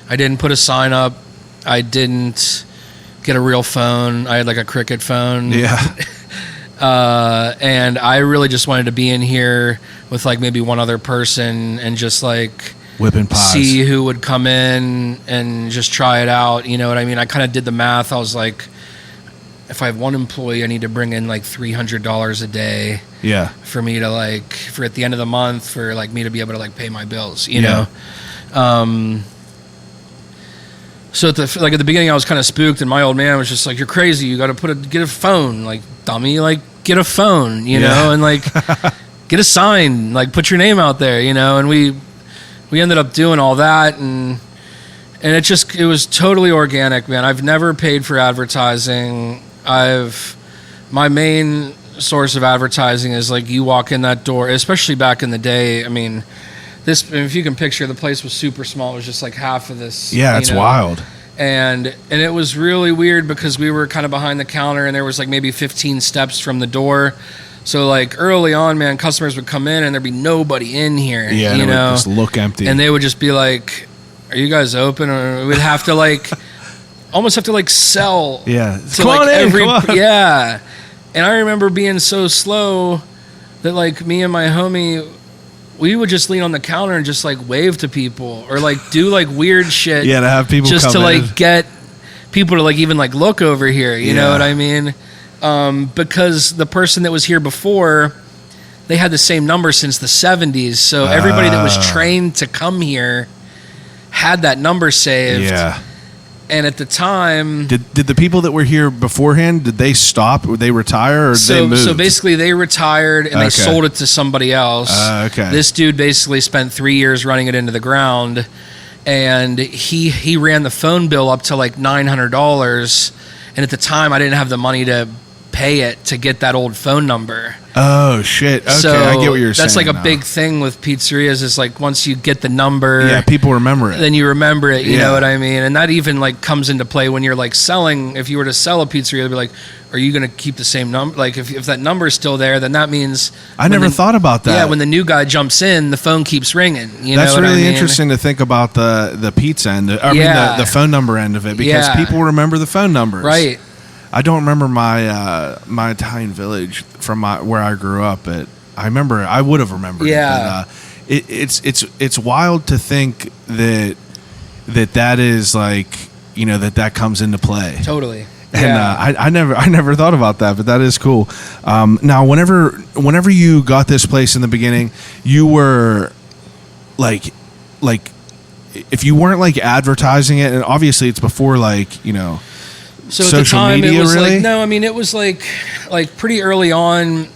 didn't put a sign up. I didn't get a real phone. I had like a cricket phone. Yeah. And I really just wanted to be in here with like maybe one other person and just like whipping pies. See who would come in and just try it out. You know what I mean? I kind of did the math. I was like, if I have one employee, I need to bring in like $300 a day. Yeah. For me to for at the end of the month, for like me to be able to like pay my bills, you know? So at the beginning I was kind of spooked, and my old man was just like, you're crazy. You got to get a phone, like dummy, like get a phone, you know, and like get a sign, like put your name out there, and we ended up doing all that, and it was totally organic, man. I've never paid for advertising. My main source of advertising is like you walk in that door, especially back in the day. I mean, if you can picture, the place was super small. It was just like half of this. Yeah, it's wild. And it was really weird because we were kind of behind the counter and there was like maybe 15 steps from the door. So like early on, man, customers would come in and there'd be nobody in here. Yeah, you know, would just look empty. And they would just be like, "Are you guys open?" Or we'd have to like almost have to like sell. Yeah, to come like on in, come on. Yeah. And I remember being so slow that like me and my homie, we would just lean on the counter and just like wave to people or like do like weird shit. Yeah, to have people just come to in. like get people to like even like look over here. You know what I mean? Because the person that was here before, they had the same number since the 70s. So everybody that was trained to come here had that number saved. Yeah. And at the time, did the people that were here beforehand, did they stop? Would they retire, or did they move? So basically, they retired and they sold it to somebody else. Okay. This dude basically spent 3 years running it into the ground, and he ran the phone bill up to like $900. And at the time, I didn't have the money to pay it to get that old phone number. Oh shit! Okay, so I get what you're saying. That's like a now. big thing with pizzerias. Is like once you get the number, Yeah, people remember it. then you remember it. You Yeah. know what I mean? And that even like comes into play when you're like selling. If you were to sell a pizzeria, it'd be like, are you going to keep the same number? Like if that number is still there, then that means I never thought about that. Yeah, when the new guy jumps in, the phone keeps ringing. You That's know what really I mean? interesting to think about the pizza end. I mean the phone number end of it, because Yeah. people remember the phone numbers. Right. I don't remember my Italian village from where I grew up, but I remember I would have remembered. Yeah. It, but it's wild to think that is like, you know, that comes into play. Totally. And Yeah. I never thought about that, but that is cool. Now, whenever you got this place in the beginning, you were like if you weren't like advertising it, and obviously it's before like, you know, So at social the time, media, it was really? like, no, I mean, it was like pretty early on.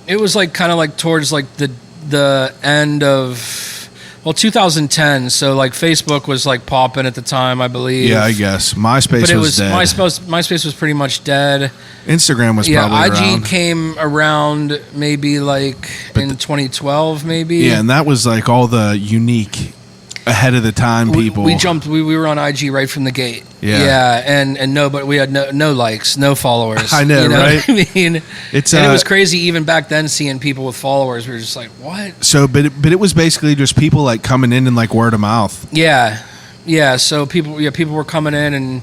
It was like kind of like towards like the end of, well, 2010. So like Facebook was like popping at the time, I believe. Yeah, I guess MySpace But it was was dead. MySpace was pretty much dead. Instagram was Yeah, probably IG around. came around maybe like in 2012, maybe. Yeah, and that was like all the unique, ahead of the time people. We jumped. We were on IG right from the gate. Yeah. and no, but we had no likes, no followers. I know, you know right? what I mean, It's and it was crazy even back then seeing people with followers. We were just like, what? So, but it was basically just people like coming in and like word of mouth. Yeah. So people were coming in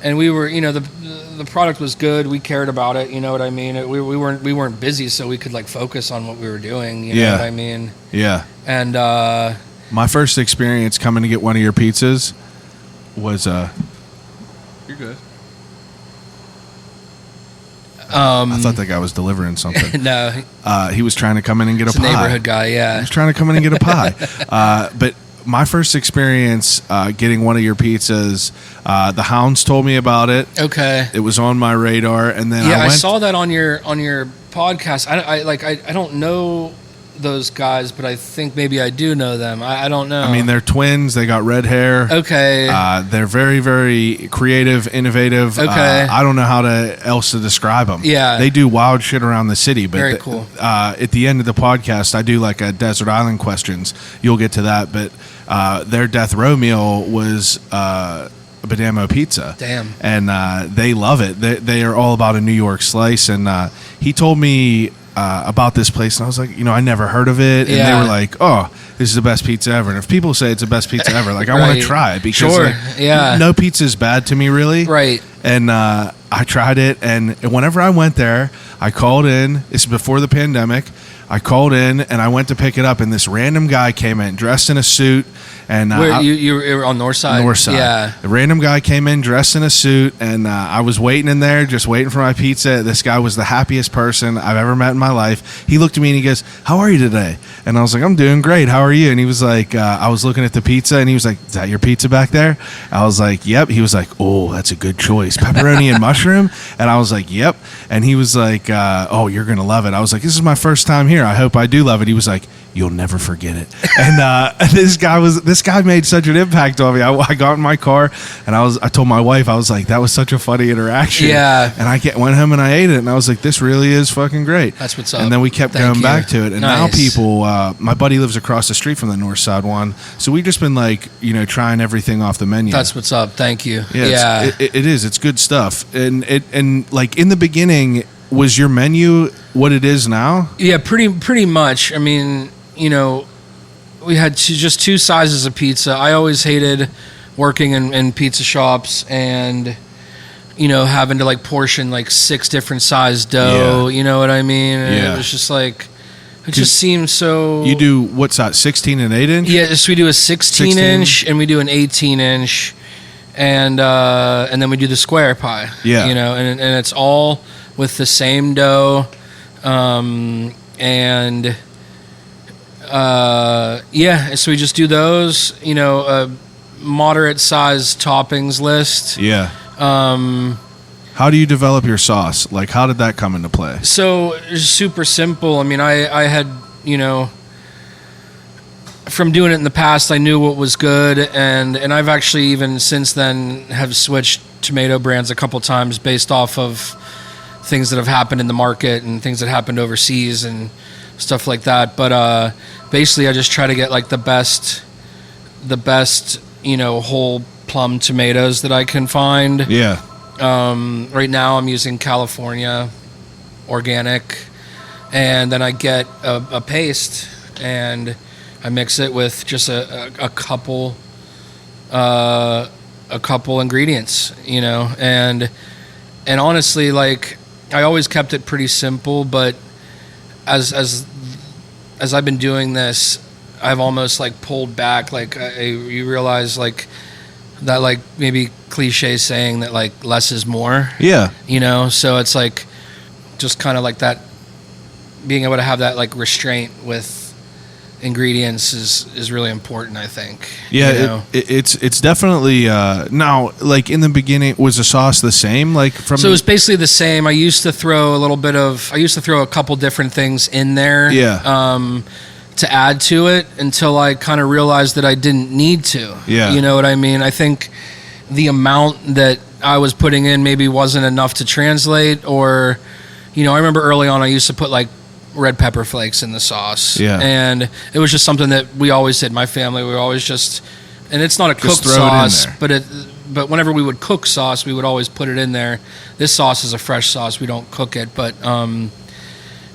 and we were, you know, the product was good. We cared about it. You know what I mean? We weren't busy, so we could like focus on what we were doing. You know what I mean? Yeah. And My first experience coming to get one of your pizzas was you're good. I thought that guy was delivering something. no, He was trying to come in and get it's a a pie. neighborhood guy. He Yeah. was trying to come in and get a pie. But my first experience getting one of your pizzas, the Hounds told me about it. Okay. It was on my radar, and then Yeah, I went, saw that on your podcast. I don't know those guys, but I think maybe I do know them. I don't know. I mean, they're twins. They got red hair. okay. They're very, very creative, innovative. Okay. I don't know how else to describe them. Yeah. They do wild shit around the city. But Very cool. At the end of the podcast, I do like a Desert Island questions. You'll get to that. But their death row meal was Badamo pizza. Damn. And they love it. They are all about a New York slice. And he told me about this place, and I was like, you know, I never heard of it. And they Yeah. were like, oh, this is the best pizza ever. And if people say it's the best pizza ever, like, I want Right. to try it, because Sure. like, Yeah. no pizza is bad to me, really. Right. And I tried it, and whenever I went there, I called in. This is before the pandemic. I called in, and I went to pick it up, and this random guy came in dressed in a suit. And Where you were on North Side? North Side. Yeah. The random guy came in dressed in a suit, and I was waiting in there, just waiting for my pizza. This guy was the happiest person I've ever met in my life. He looked at me and he goes, "How are you today?" And I was like, "I'm doing great. How are you?" And he was like, I was looking at the pizza, and he was like, "Is that your pizza back there?" I was like, "Yep." He was like, "Oh, that's a good choice. Pepperoni and mushroom?" And I was like, "Yep." And he was like, "Oh, you're going to love it." I was like, "This is my first time here. here. I hope I do love it. He was like, you'll never forget it. And this guy made such an impact on me. I got in my car and I told my wife, I was like, that was such a funny interaction. Yeah. And I went home and I ate it, and I was like, this really is fucking great. That's what's up. And then we kept Thank going you. back to it. And now Nice. people, my buddy lives across the street from the North Side one, so we've just been like, trying everything off the menu. That's what's up. Thank you. Yeah, it is. It's good stuff. And like in the beginning, was your menu what it is now? Yeah, pretty much. I mean, we had just two sizes of pizza. I always hated working in pizza shops and, having to like portion like 6 different size dough. Yeah. You know what I mean? And Yeah. it was just like, it just seemed so. You do what size? 16 and 8 inch? Yeah, so we do a 16 inch and we do an 18 inch, and then we do the square pie. Yeah. And it's all with the same dough, and. So we just do those, a moderate size toppings list. Yeah. How do you develop your sauce? Like, how did that come into play? So it's super simple. I mean, I had, from doing it in the past, I knew what was good, and I've actually even since then have switched tomato brands a couple times based off of things that have happened in the market and things that happened overseas and stuff like that. But basically, I just try to get like the best, whole plum tomatoes that I can find. Yeah. Right now, I'm using California organic, and then I get a paste and I mix it with just a couple ingredients, and honestly, like I always kept it pretty simple, but as I've been doing this, I've almost like pulled back. Like you realize like that, like maybe cliche saying that like less is more. Yeah. So it's like just kind of like that, being able to have that like restraint with ingredients is really important, I think. Yeah, it's definitely now, like in the beginning, was the sauce the same? Like from So it was basically the same. I used to throw a couple different things in there. Yeah. To add to it until I kind of realized that I didn't need to. Yeah. You know what I mean? I think the amount that I was putting in maybe wasn't enough to translate, or, I remember early on I used to put like red pepper flakes in the sauce. Yeah. And it was just something that we always did. My family, we were always and it's not a cooked throw it in sauce, there. but whenever we would cook sauce, we would always put it in there. This sauce is a fresh sauce. We don't cook it, but,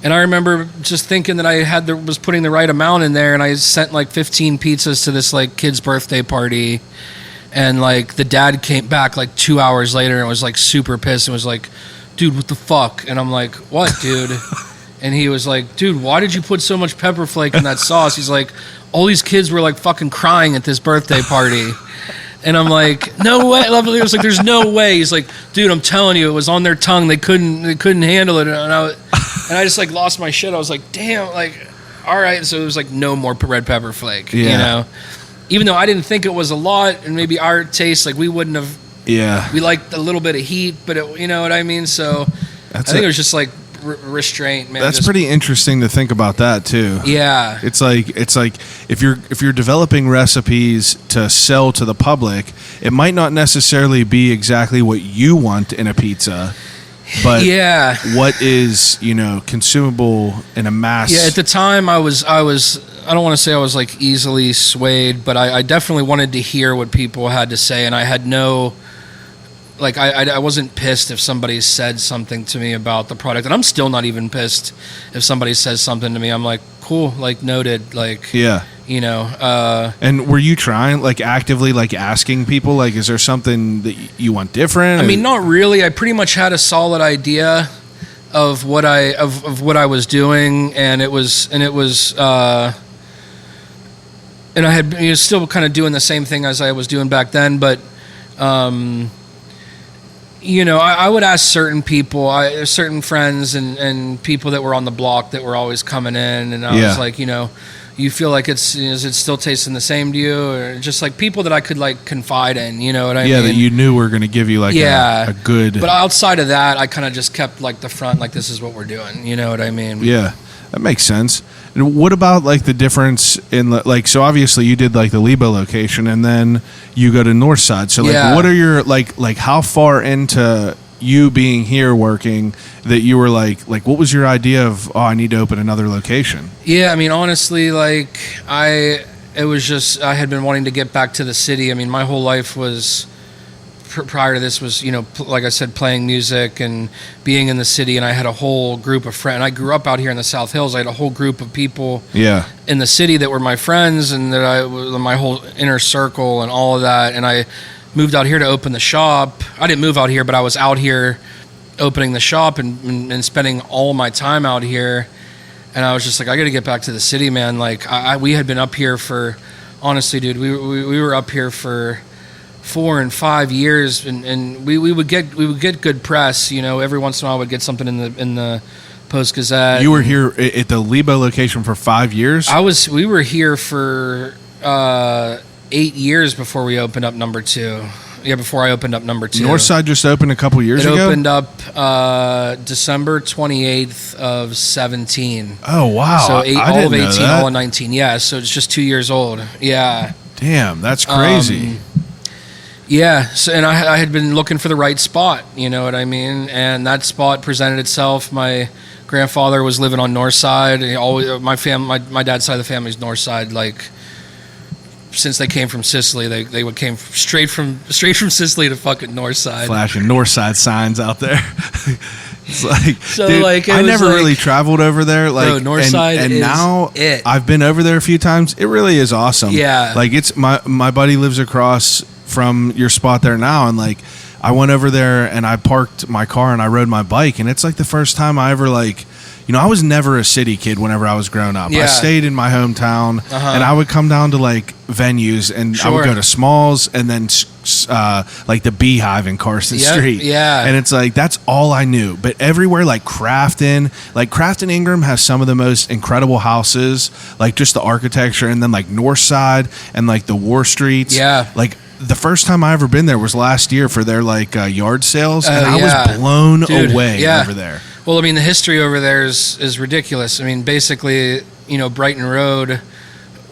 and I remember just thinking that I was putting the right amount in there, and I sent like 15 pizzas to this like kid's birthday party, and like the dad came back like 2 hours later and was like super pissed and was like, dude, what the fuck? And I'm like, what, dude? And he was like, dude, why did you put so much pepper flake in that sauce? He's like, all these kids were like fucking crying at this birthday party. And I'm like, no way. He was like, there's no way. He's like, dude, I'm telling you, it was on their tongue. They couldn't handle it. And I just like lost my shit. I was like, damn, like, all right. So it was like no more red pepper flake, even though I didn't think it was a lot, and maybe our taste, like we wouldn't have, we liked a little bit of heat, but you know what I mean? So I think it was just like restraint, man. That's pretty interesting to think about that too. Yeah. It's like if you're developing recipes to sell to the public, it might not necessarily be exactly what you want in a pizza, but what is, consumable in a mass. Yeah, at the time I was I don't want to say I was like easily swayed, but I definitely wanted to hear what people had to say, and I had no, like, I wasn't pissed if somebody said something to me about the product, and I'm still not even pissed if somebody says something to me. I'm like, cool, like, noted, like, and were you trying, like, actively, like, asking people, like, is there something that you want different? I mean, not really. I pretty much had a solid idea of what I was doing, and it was and I had still kind of doing the same thing as I was doing back then, but I would ask certain people, certain friends and people that were on the block that were always coming in, and I was like, you feel like is it still tasting the same to you, or just like people that I could like confide in, you know what I mean? Yeah, that you knew were going to give you like a good. But outside of that, I kind of just kept like the front, like this is what we're doing, you know what I mean? Yeah. That makes sense. And what about like the difference in like, so obviously you did like the Lebo location and then you go to Northside. So like, what are your like how far into you being here working that you were like what was your idea of, I need to open another location? Yeah, I mean, honestly, like I had been wanting to get back to the city. I mean, my whole life was prior to this was, like I said, playing music and being in the city, and I had a whole group of friends. I grew up out here in the South Hills. I had a whole group of people in the city that were my friends and that I was my whole inner circle and all of that. And I moved out here to open the shop. I didn't move out here, but I was out here opening the shop and spending all my time out here. And I was just like, I got to get back to the city, man. Like we had been up here for, honestly, dude, we were up here for 4 and 5 years, and we would get good press. Every once in a while, we'd get something in the Post Gazette. You were here at the Lebo location for 5 years. We were here for 8 years before we opened up number 2. Yeah, before I opened up number 2. Northside just opened a couple years ago. It opened up December 28th of 17. Oh wow! So all of 18, that. all of 19. Yeah, so it's just 2 years old. Yeah. Damn, that's crazy. Yeah, so, and I had been looking for the right spot, you know what I mean? And that spot presented itself. My grandfather was living on North Side. My dad's side of the family is North Side. Like, since they came from Sicily, they came straight from Sicily to fucking North Side. Flashing North Side signs out there. It's like, so dude, like I never really traveled over there. Like, bro, North Side and is now it. I've been over there a few times. It really is awesome. Yeah, like it's my buddy lives across from your spot there now, and like I went over there and I parked my car and I rode my bike, and it's like the first time I ever like, I was never a city kid whenever I was growing up. Yeah. I stayed in my hometown, and I would come down to like venues, and I would go to Smalls and then like the Beehive in Carson Street. Yeah, and it's like that's all I knew. But everywhere, like Crafton Ingram has some of the most incredible houses, like just the architecture, and then like North Side and like the War Streets. Yeah, like. The first time I ever been there was last year for their like yard sales, and I was blown away over there. Well, I mean, the history over there is ridiculous. I mean, basically, Brighton Road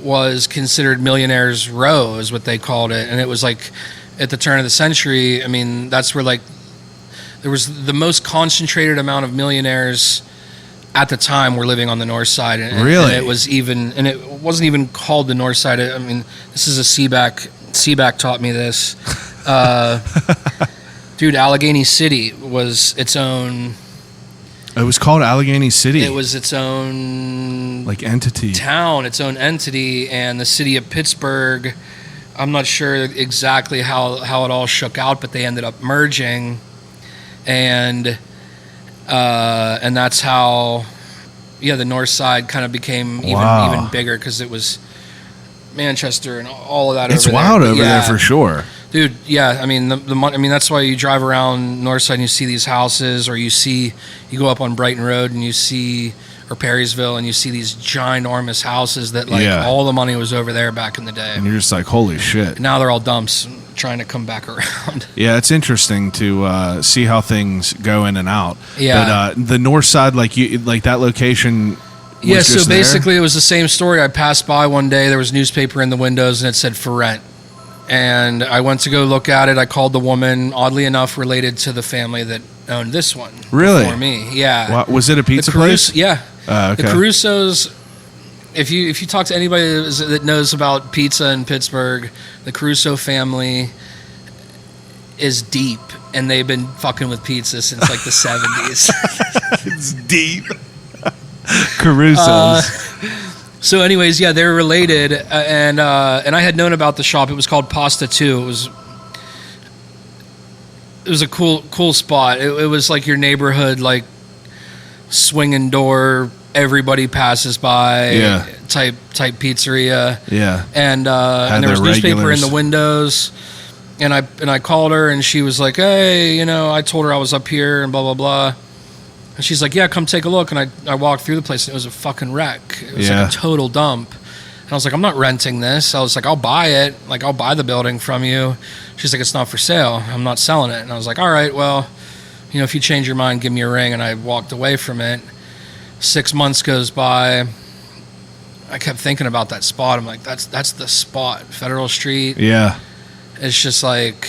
was considered Millionaires Row, is what they called it, and it was like at the turn of the century. I mean, that's where like there was the most concentrated amount of millionaires at the time were living on the North Side, and it wasn't even called the North Side. I mean, this is a Seaback taught me this. Dude, Allegheny City was its own... It was called Allegheny City. It was its own... like entity. Town, its own entity, and the city of Pittsburgh, I'm not sure exactly how it all shook out, but they ended up merging, and that's how, the North Side kind of became even bigger, because it was... Manchester and all of that. It's wild over there for sure, dude. Yeah, I mean that's why you drive around North Side and you see these houses, or you go up on Brighton Road and you see, or Perrysville, and you see these ginormous houses that all the money was over there back in the day. And you're just like, holy shit! Now they're all dumps, trying to come back around. Yeah, it's interesting to see how things go in and out. Yeah, but the North Side, like that location. Yeah, so basically it was the same story. I passed by one day, there was newspaper in the windows, and it said for rent. And I went to go look at it. I called the woman, oddly enough, related to the family that owned this one. Really? Before me, yeah. Was it a pizza place? Yeah. Okay. The Caruso's, if you talk to anybody that knows about pizza in Pittsburgh, the Caruso family is deep, and they've been fucking with pizza since like the 70s. It's deep. Caruso's. So anyways, yeah, they're related, and I had known about the shop. It was called Pasta 2. It was a cool spot. It was like your neighborhood, like swinging door, everybody passes by, type pizzeria. Yeah. And there was newspaper in the windows, and I called her, and she was like, hey, I told her I was up here and blah blah blah. And she's like, yeah, come take a look. And I walked through the place, and it was a fucking wreck. It was like a total dump. And I was like, I'm not renting this. I was like, I'll buy it. Like, I'll buy the building from you. She's like, it's not for sale. I'm not selling it. And I was like, all right, well, if you change your mind, give me a ring. And I walked away from it. 6 months goes by. I kept thinking about that spot. I'm like, that's the spot, Federal Street. Yeah. It's just like,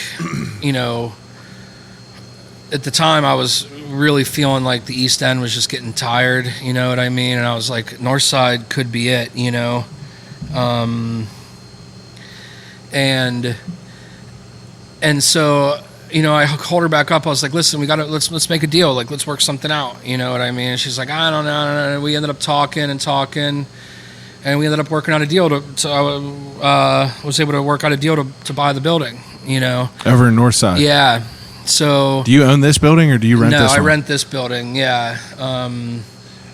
you know, at the time I was really feeling like the East End was just getting tired, you know what I mean? And I was like, North Side could be it, you know? And so, you know, I called her back up. I was like, listen, let's make a deal. Like, let's work something out. You know what I mean? And she's like, I don't know. We ended up talking, and we ended up working out a deal I was able to work out a deal to buy the building, you know? Over in Northside. Yeah. So. Do you own this building or do you rent this one? No, I rent this building. Yeah.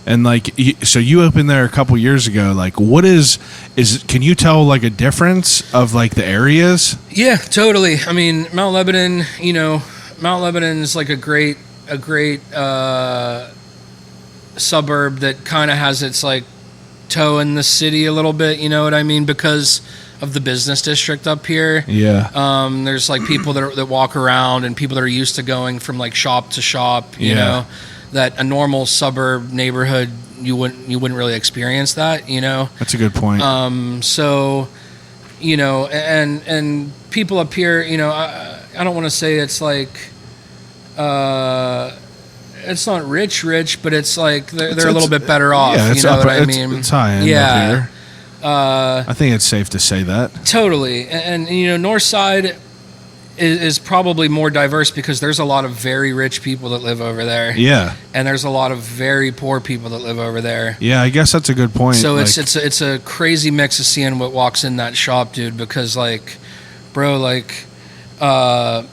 And like, so you opened there a couple years ago. Like, what can you tell like a difference of like the areas? Yeah, totally. I mean, Mount Lebanon, you know, is like a great suburb that kind of has its like toe in the city a little bit, you know what I mean? Because of the business district up here. Yeah. There's like people that walk around and people that are used to going from like shop to shop, you know, that a normal suburb neighborhood, you wouldn't really experience that, you know? That's a good point. So, you know, and people up here, you know, I don't want to say it's like, it's not rich, but it's like they're a little bit better off. Yeah, you know what I mean? It's high end up here. I think it's safe to say that. Totally. And you know, North Side is probably more diverse because there's a lot of very rich people that live over there. Yeah. And there's a lot of very poor people that live over there. Yeah, I guess that's a good point. So it's a crazy mix of seeing what walks in that shop, dude, because like, bro, like I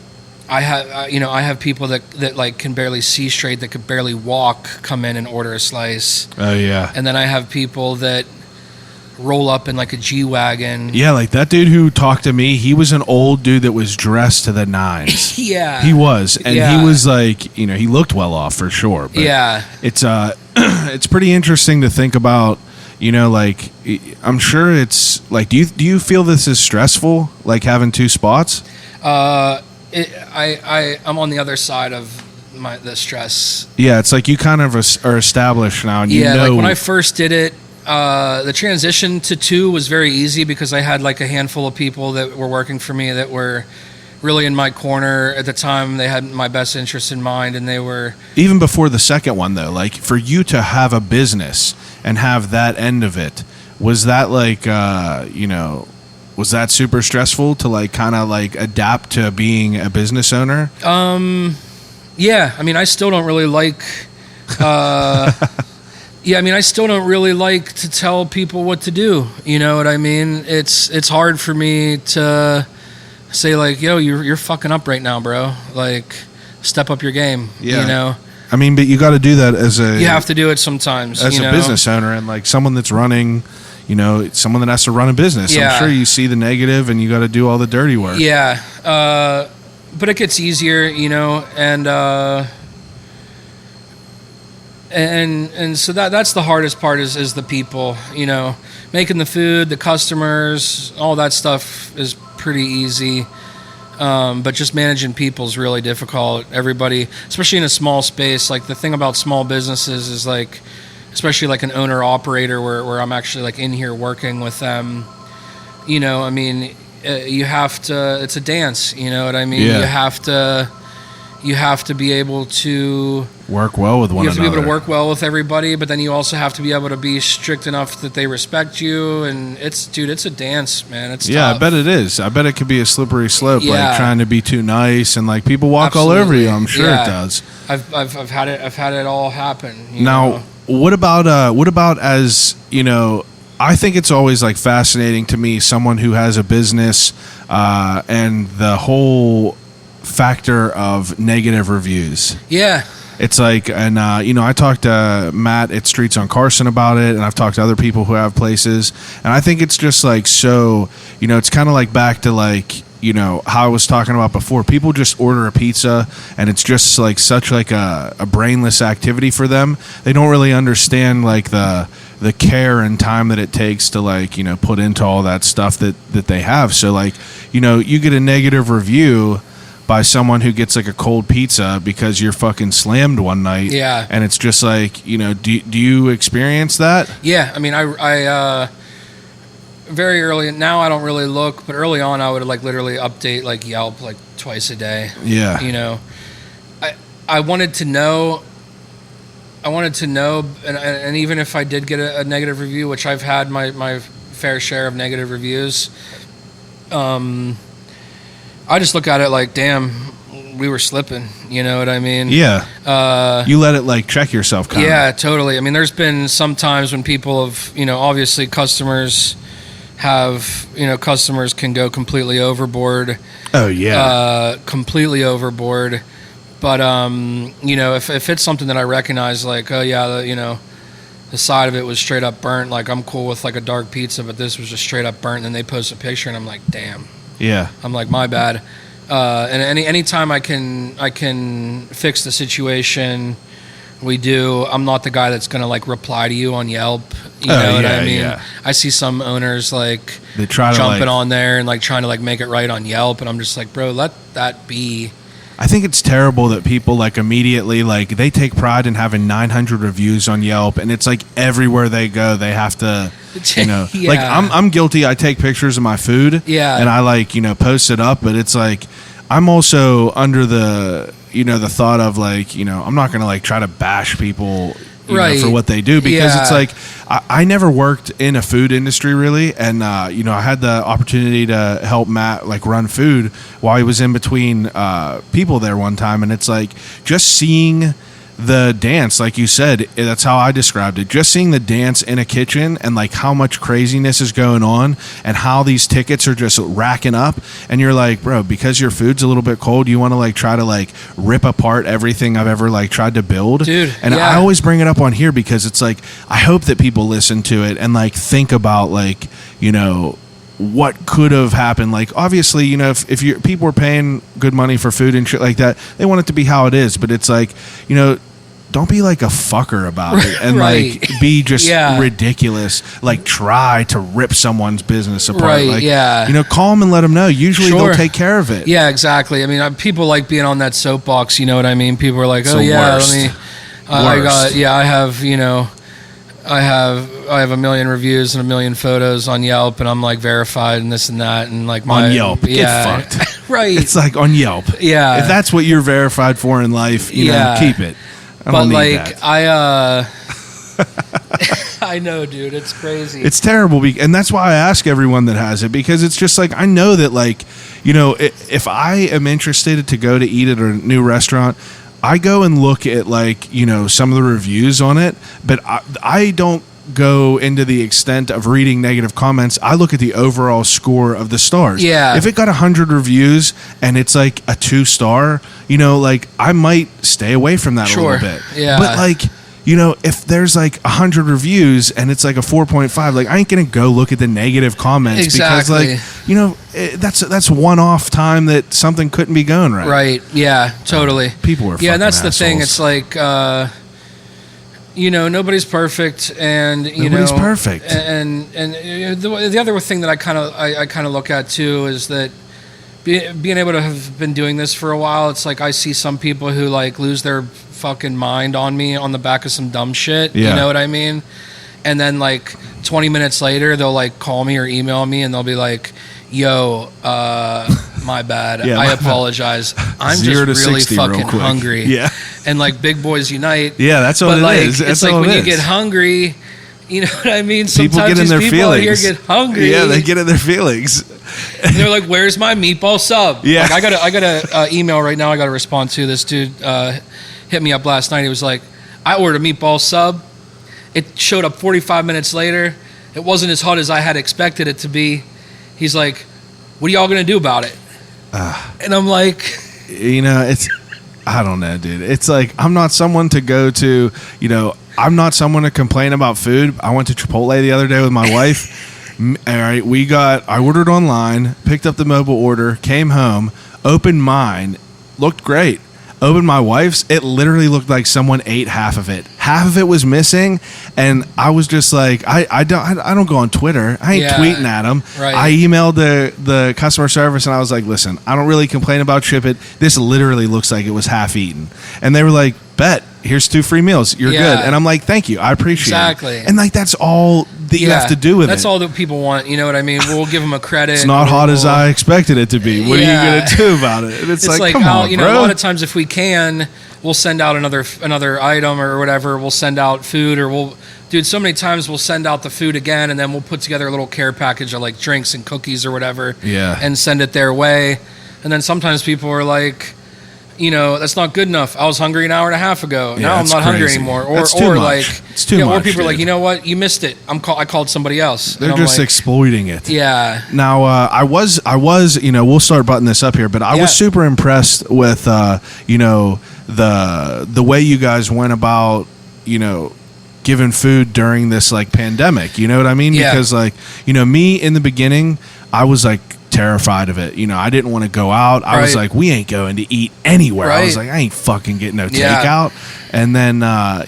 have people that like can barely see straight, that could barely walk, come in and order a slice. Oh yeah. And then I have people that roll up in like a G-Wagon. Yeah, like that dude who talked to me, he was an old dude that was dressed to the nines. Yeah. He was. And he was like, you know, he looked well off for sure. But yeah. It's it's pretty interesting to think about, you know, like I'm sure it's like, do you feel this is stressful, like having two spots? I'm on the other side of the stress. Yeah, it's like you kind of are established now, and you know. Like when I first did it, the transition to two was very easy because I had like a handful of people that were working for me that were really in my corner at the time. They had my best interest in mind, and they were even before the second one though. Like for you to have a business and have that end of it, was that like you know? Was that super stressful to like kind of like adapt to being a business owner? Yeah. I mean, I still don't really like. Yeah, I mean, I still don't really like to tell people what to do. You know what I mean? It's hard for me to say like, yo, you're fucking up right now, bro. Like, step up your game. Yeah. You know. I mean, but you got to do that as a. You have to do it sometimes as a business owner and like someone that's running. You know, someone that has to run a business. Yeah. I'm sure you see the negative and you got to do all the dirty work. Yeah. But it gets easier, you know, and so that's the hardest part is the people, you know, making the food, the customers, all that stuff is pretty easy. But just managing people is really difficult. Everybody, especially in a small space, like the thing about small businesses is like, especially like an owner operator where I'm actually like in here working with them, you know, I mean, you have to, it's a dance, you know what I mean? Yeah. You have to be able to work well with one another. You have to be able to work well with everybody, but then you also have to be able to be strict enough that they respect you. And it's a dance, man. It's tough. I bet it is. I bet it could be a slippery slope, like trying to be too nice and like people walk all over you. I'm sure it does. I've had it all happen. Now, what about as, you know, I think it's always like fascinating to me, someone who has a business and the whole factor of negative reviews. Yeah. It's like, and you know, I talked to Matt at Streets on Carson about it, and I've talked to other people who have places, and I think it's just like, so, you know, it's kind of like back to like, you know, how I was talking about before. People just order a pizza and it's just like such like a brainless activity for them. They don't really understand like the care and time that it takes to like, you know, put into all that stuff that they have. So like, you know, you get a negative review, by someone who gets like a cold pizza because you're fucking slammed one night. Yeah. And it's just like, you know, do you experience that? Yeah. I mean, I very early, now I don't really look, but early on I would like literally update like Yelp like twice a day. Yeah. You know, I wanted to know, and even if I did get a negative review, which I've had my fair share of negative reviews, I just look at it like, damn, we were slipping. You know what I mean? Yeah. You let it like check yourself. Kinda. Yeah, totally. I mean, there's been some times when people have, you know, obviously customers can go completely overboard. Oh yeah. Completely overboard. But you know, if it's something that I recognize, like, oh yeah, you know, the side of it was straight up burnt. Like, I'm cool with like a dark pizza, but this was just straight up burnt. And then they post a picture, and I'm like, damn. Yeah. I'm like, my bad. And any time I can fix the situation, we do. I'm not the guy that's gonna like reply to you on Yelp. You know what I mean? Yeah. I see some owners like they try jumping on there and like trying to like make it right on Yelp, and I'm just like, bro, let that be. I think it's terrible that people like immediately like they take pride in having 900 reviews on Yelp, and it's like everywhere they go they have to, you know, yeah. like I'm guilty. I take pictures of my food, yeah, and I like, you know, post it up, but it's like I'm also under the, you know, the thought of like, you know, I'm not gonna like try to bash people, you know, for what they do, because it's like I never worked in a food industry really, and you know, I had the opportunity to help Matt like run food while he was in between people there one time, and it's like just seeing the dance, like you said, that's how I described it, just seeing the dance in a kitchen and like how much craziness is going on and how these tickets are just racking up, and you're like, bro, because your food's a little bit cold, you want to like try to like rip apart everything I've ever like tried to build, dude. And I always bring it up on here because it's like I hope that people listen to it and like think about like, you know, what could have happened. Like obviously, you know, if you people were paying good money for food and shit like that, they want it to be how it is, but it's like, you know, don't be like a fucker about it and like be just ridiculous. Like try to rip someone's business apart. Right, like, yeah. you know, call them and let them know. Usually they'll take care of it. Yeah, exactly. I mean, people like being on that soapbox. You know what I mean? People are like, it's oh yeah, worst. let me. I have, you know, I have a million reviews and a million photos on Yelp, and I'm like verified and this and that, and like on Yelp, get fucked. Right? It's like on Yelp. Yeah. If that's what you're verified for in life, you know, keep it. But like I know, dude, it's crazy. It's terrible, and that's why I ask everyone that has it, because it's just like I know that, like, you know, if I am interested to go to eat at a new restaurant, I go and look at like, you know, some of the reviews on it, but I don't go into the extent of reading negative comments. I look at the overall score of the stars. Yeah. If it got 100 reviews and it's like a 2-star, you know, like I might stay away from that a little bit. Yeah. But like, you know, if there's like 100 reviews and it's like a 4.5, like I ain't gonna go look at the negative comments because, like, you know, that's one-off time that something couldn't be going right. Right. Yeah. Totally. People are. Yeah, and that's assholes. the thing. It's like, you know, nobody's perfect, and nobody's perfect. And the other thing that I kind of look at too is that being able to have been doing this for a while, it's like I see some people who like lose their fucking mind on me on the back of some dumb shit. Yeah. You know what I mean? And then like 20 minutes later, they'll like call me or email me, and they'll be like, "Yo, my bad. I apologize. I'm just really fucking hungry." Yeah. And like big boys unite. Yeah, that's what it is. It's like when you get hungry, you know what I mean? Sometimes people get in their feelings. Here get hungry. Yeah, they get in their feelings. And they're like, "Where's my meatball sub?" Yeah. Like, I got a email right now. I got to respond to. This dude hit me up last night. He was like, "I ordered a meatball sub. It showed up 45 minutes later. It wasn't as hot as I had expected it to be." He's like, "What are y'all gonna do about it?" And I'm like, you know, I don't know, dude. It's like I'm not someone to go to, you know, I'm not someone to complain about food. I went to Chipotle the other day with my wife. All right, I ordered online, picked up the mobile order, came home, opened mine, looked great. opened my wife's, it literally looked like someone ate half of it. Half of it was missing, and I was just like, I don't go on Twitter. I ain't tweeting at them. Right. I emailed the customer service, and I was like, listen, I don't really complain about ship it. This literally looks like it was half eaten. And they were like, bet, here's 2 free meals. You're good. And I'm like, thank you. I appreciate it. And like, that's all that you have to do with that's it. all that people want. You know what I mean? We'll give them a credit. It's not hot as I expected it to be. What are you going to do about it? And it's like, come on, you know, a lot of times if we can, we'll send out another item or whatever. We'll send out food, or dude, so many times we'll send out the food again, and then we'll put together a little care package of like drinks and cookies or whatever. Yeah. And send it their way. And then sometimes people are like, you know, that's not good enough. I was hungry an hour and a half ago. Yeah, now I'm not hungry anymore. Or that's too or much. like, it's too much. Or people dude. are like, you know what, you missed it. I called somebody else. They're just like, exploiting it. Yeah. Now, I was, you know, we'll start butting this up here, but I was super impressed with, you know, the way you guys went about, you know, giving food during this like pandemic. You know what I mean? Yeah. Because like, you know, me in the beginning, I was like terrified of it. You know, I didn't want to go out. I was like, we ain't going to eat anywhere. I was like, I ain't fucking getting no takeout. And then,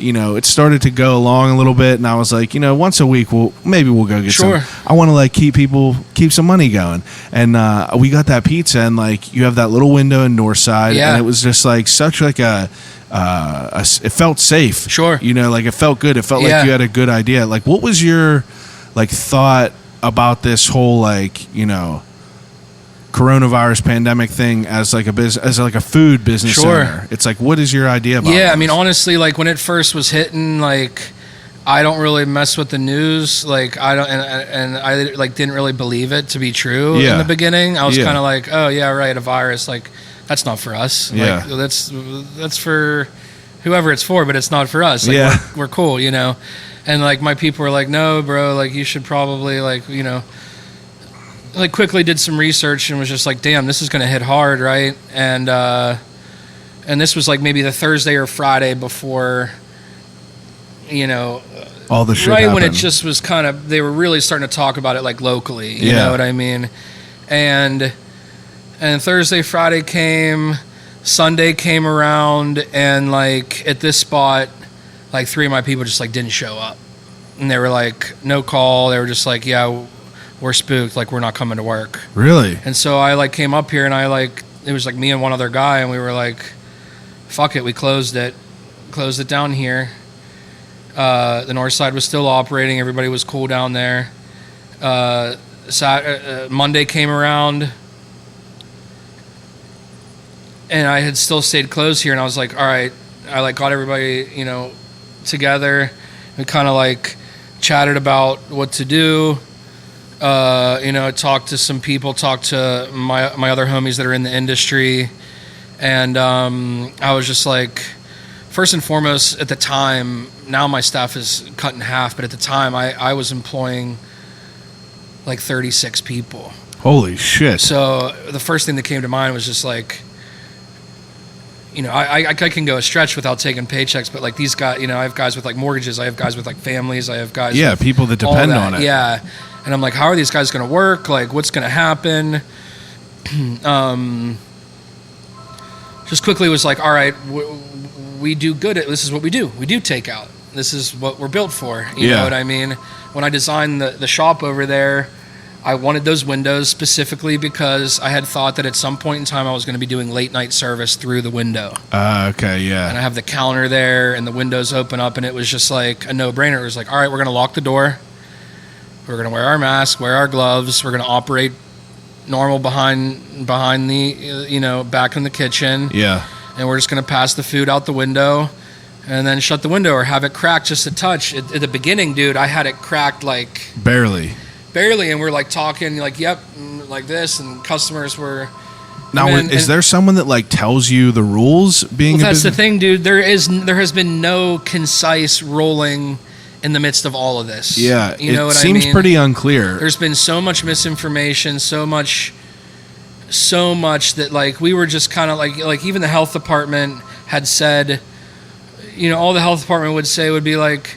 you know, it started to go along a little bit, and I was like, you know, once a week, maybe we'll go get some. I want to like keep some money going. And we got that pizza, and like you have that little window in Northside, and it was just like such like it felt safe. Sure. You know, like it felt good. It felt like you had a good idea. Like, what was your like thought about this whole like, you know, coronavirus pandemic thing as like a business, as like a food business owner? It's like, what is your idea about I this? mean, honestly, like when it first was hitting, like I don't really mess with the news. Like I don't, and I like didn't really believe it to be true in the beginning. I was kind of like, oh yeah, right, a virus. Like that's not for us. Like that's for whoever it's for, but it's not for us. Like we're cool, you know. And like my people were like, no, bro, like you should probably like, you know, like quickly did some research and was just like, damn, this is going to hit hard, right? And this was like maybe the Thursday or Friday before, you know, all the shit right happened. when it just was kind of, they were really starting to talk about it like locally, you know what I mean? And Thursday, Friday came, Sunday came around, and like at this spot, like 3 of my people just like didn't show up, and they were like, no call. They were just like, yeah, we're spooked, like we're not coming to work. Really? And so I like came up here, and I like, it was like me and one other guy, and we were like, fuck it, we closed it down here. The north side was still operating, everybody was cool down there. Monday came around, and I had still stayed closed here, and I was like, all right, I like got everybody, you know, together. We kind of like chatted about what to do. You know, talked to some people, talked to my other homies that are in the industry, and I was just like, first and foremost, at the time, now my staff is cut in half, but at the time I was employing like 36 people. Holy shit. So the first thing that came to mind was just like, you know, I can go a stretch without taking paychecks, but like these guys, you know, I have guys with like mortgages, I have guys with like families, I have guys with people that depend on it. Yeah. And I'm like, how are these guys going to work? Like, what's going to happen? Just quickly was like, all right, we do good at, this is what we do. We do takeout. This is what we're built for. You know what I mean? When I designed the shop over there, I wanted those windows specifically because I had thought that at some point in time I was going to be doing late night service through the window. Okay, yeah. And I have the counter there and the windows open up, and it was just like a no-brainer. It was like, all right, we're going to lock the door. We're going to wear our mask, wear our gloves. We're going to operate normal behind the, you know, back in the kitchen. Yeah. And we're just going to pass the food out the window and then shut the window or have it cracked just a touch. At the beginning, dude, I had it cracked like... Barely, and we're like talking like, yep, like this, and customers were... Now, is there someone that like tells you the rules being a business? That's the thing, dude. There has been no concise ruling in the midst of all of this. Yeah, you know what I mean? It seems pretty unclear. There's been so much misinformation, so much that like we were just kind of like even the health department had said, you know, all the health department would say would be like,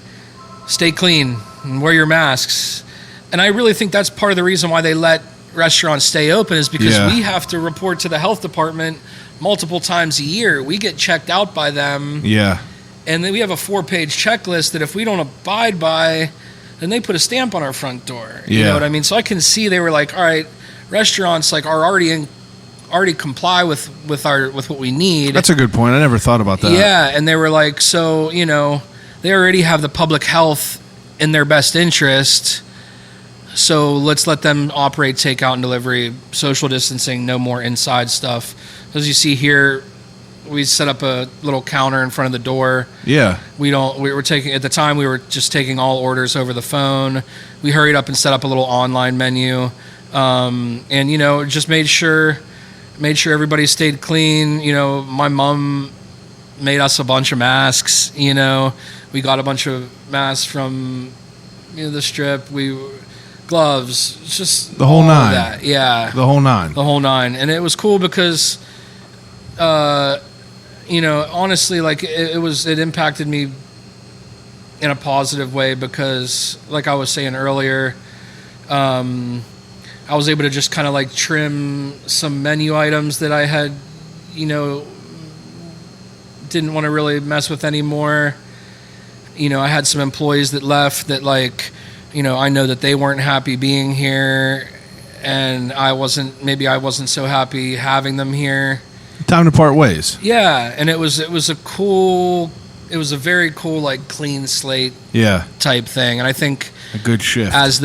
stay clean and wear your masks. And I really think that's part of the reason why they let restaurants stay open is because Yeah. we have to report to the health department multiple times a year. We get checked out by them, Yeah. and then we have a 4-page checklist that if we don't abide by, then they put a stamp on our front door. You Yeah. know what I mean? So I can see they were like, all right, restaurants like are already comply with what we need. That's a good point. I never thought about that. Yeah, and they were like, so, you know, they already have the public health in their best interest, so let's let them operate takeout and delivery, social distancing, no more inside stuff. As you see here, we set up a little counter in front of the door. Yeah. We were taking, at the time, we were just taking all orders over the phone. We hurried up and set up a little online menu, and, you know, just made sure everybody stayed clean. You know, my mom made us a bunch of masks. You know, we got a bunch of masks from, you know, the strip. Gloves, just The whole all of nine. that. Yeah, The whole nine. the whole nine. And it was cool because, you know, honestly, like it impacted me in a positive way because, like I was saying earlier, I was able to just kind of like trim some menu items that I had, you know, didn't want to really mess with anymore. You know, I had some employees that left that, like, you know, I know that they weren't happy being here, and maybe I wasn't so happy having them here. Time to part ways. Yeah, and it was a very cool, like, clean slate Yeah. type thing. And I think A good shift. as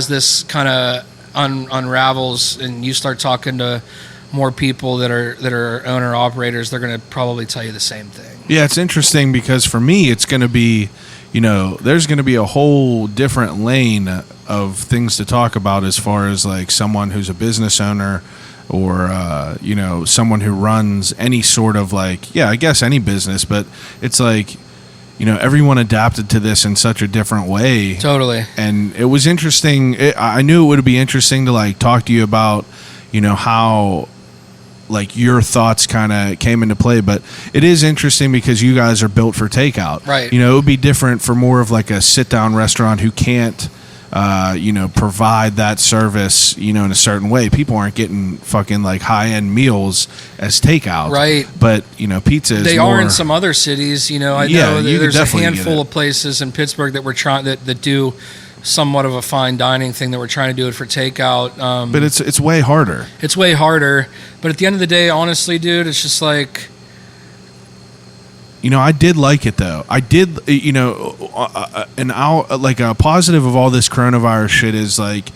this kind of unravels and you start talking to more people that are owner operators, they're going to probably tell you the same thing. Yeah, it's interesting because for me, it's going to be, you know, there's going to be a whole different lane of things to talk about as far as like someone who's a business owner or, you know, someone who runs any sort of like, yeah, I guess any business, but it's like, you know, everyone adapted to this in such a different way. Totally. And it was interesting. I knew it would be interesting to like talk to you about, you know, how like your thoughts kind of came into play, but it is interesting because you guys are built for takeout. Right. You know, it would be different for more of like a sit down restaurant who can't, you know, provide that service, you know, in a certain way. People aren't getting fucking like high end meals as takeout. Right. But, you know, pizza is They more, are in some other cities, you know. I Yeah, know you could there's a definitely get handful it. of places in Pittsburgh that we're trying that do somewhat of a fine dining thing that we're trying to do it for takeout. but it's way harder. It's way harder. But at the end of the day, honestly, dude, it's just like, You know, I did like it though. I did, you know, like a positive of all this coronavirus shit is like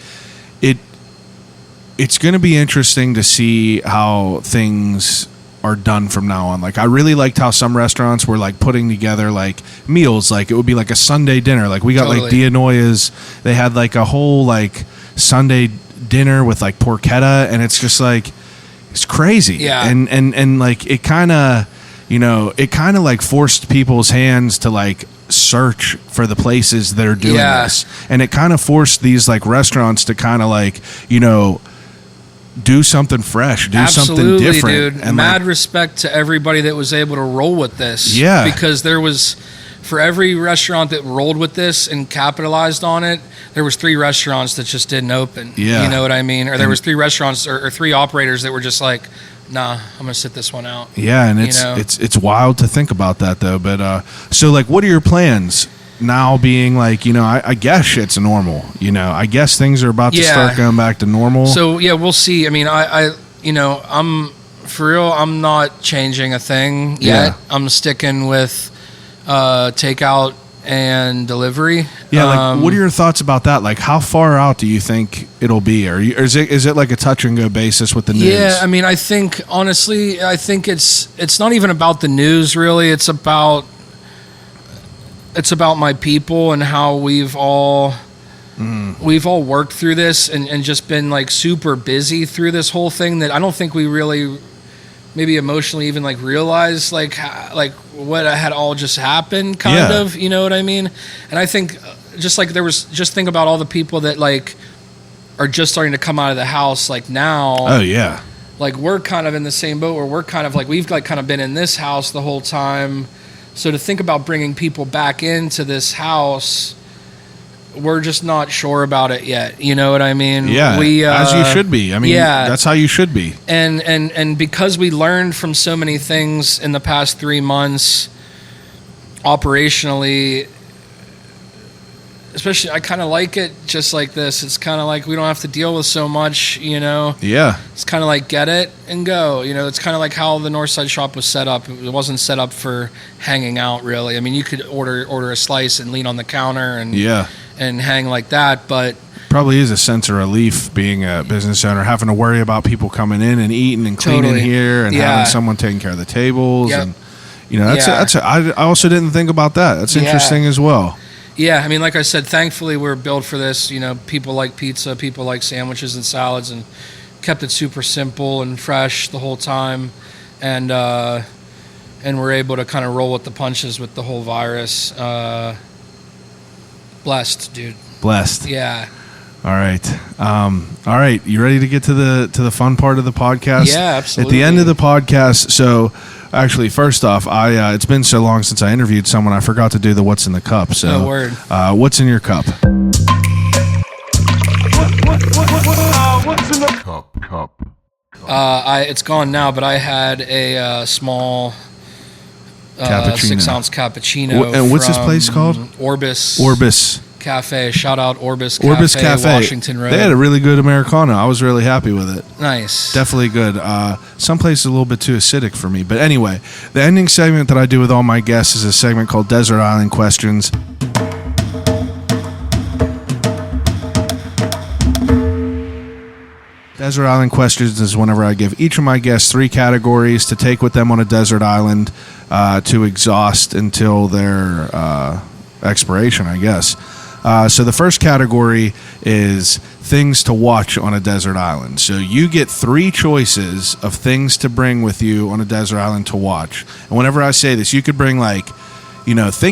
it's going to be interesting to see how things are done from now on. Like I really liked how some restaurants were like putting together like meals, like it would be like a Sunday dinner. Like we got like Totally. Dianoia's, they had like a whole like Sunday dinner with like porchetta, and it's just like it's crazy. Yeah. And like it kind of, you know, it kind of like forced people's hands to like search for the places that are doing Yeah. this. And it kind of forced these like restaurants to kind of like, you know, do something fresh, do something absolutely, different. dude. And Mad like, respect to everybody that was able to roll with this. Yeah. Because there was, for every restaurant that rolled with this and capitalized on it, there was 3 restaurants that just didn't open. Yeah. You know what I mean? Or there was 3 restaurants or 3 operators that were just like, nah, I'm going to sit this one out. yeah, and you it's know? it's wild to think about that though. But so like, what are your plans now? Being like, you know, I guess shit's normal. You know, I guess things are about to Yeah. start going back to normal. So yeah, we'll see. I mean, I you know, for real, I'm not changing a thing yet. Yeah. I'm sticking with takeout and delivery. Yeah, like what are your thoughts about that? Like, how far out do you think it'll be, or is it like a touch and go basis with the news? Yeah, I mean, I think honestly, it's not even about the news really. It's about my people and how we've all worked through this and just been like super busy through this whole thing that I don't think we really maybe emotionally even like realized like what had all just happened kind Yeah. of, you know what I mean? And I think just like think about all the people that like are just starting to come out of the house like now. Oh yeah. Like we're kind of in the same boat where we're kind of like we've like kind of been in this house the whole time. So to think about bringing people back into this house we're just not sure about it yet. You know what I mean? Yeah, as you should be. I mean, yeah. That's how you should be. And because we learned from so many things in the past 3 months, operationally, especially, I kind of like it just like this. It's kind of like we don't have to deal with so much, you know? Yeah. It's kind of like get it and go. You know, it's kind of like how the Northside shop was set up. It wasn't set up for hanging out, really. I mean, you could order a slice and lean on the counter and hang like that, but probably is a sense of relief being a business owner, having to worry about people coming in and eating and cleaning here and having someone taking care of the tables. And, you know, I also didn't think about that. That's interesting as well. Yeah, I mean, like I said, thankfully we're built for this. You know, people like pizza, people like sandwiches and salads, and kept it super simple and fresh the whole time. And we're able to kind of roll with the punches with the whole virus. Blessed, dude. Blessed. Yeah. All right. You ready to get to the fun part of the podcast? Yeah, absolutely. At the end of the podcast, so actually, first off, it's been so long since I interviewed someone, I forgot to do the what's in the cup. So, oh, word. What's in your cup? What's in the cup? It's gone now, but I had a small 6-ounce cappuccino. And what's this place called? Orbis Cafe. Shout out Orbis Cafe, Washington Road. They had a really good Americano. I was really happy with it. Nice. Definitely good. Some places a little bit too acidic for me. But anyway, the ending segment that I do with all my guests is a segment called Desert Island Questions. Desert Island Questions is whenever I give each of my guests 3 categories to take with them on a desert island to exhaust until their expiration, I guess. So the first category is things to watch on a desert island. So you get 3 choices of things to bring with you on a desert island to watch. And whenever I say this, you could bring think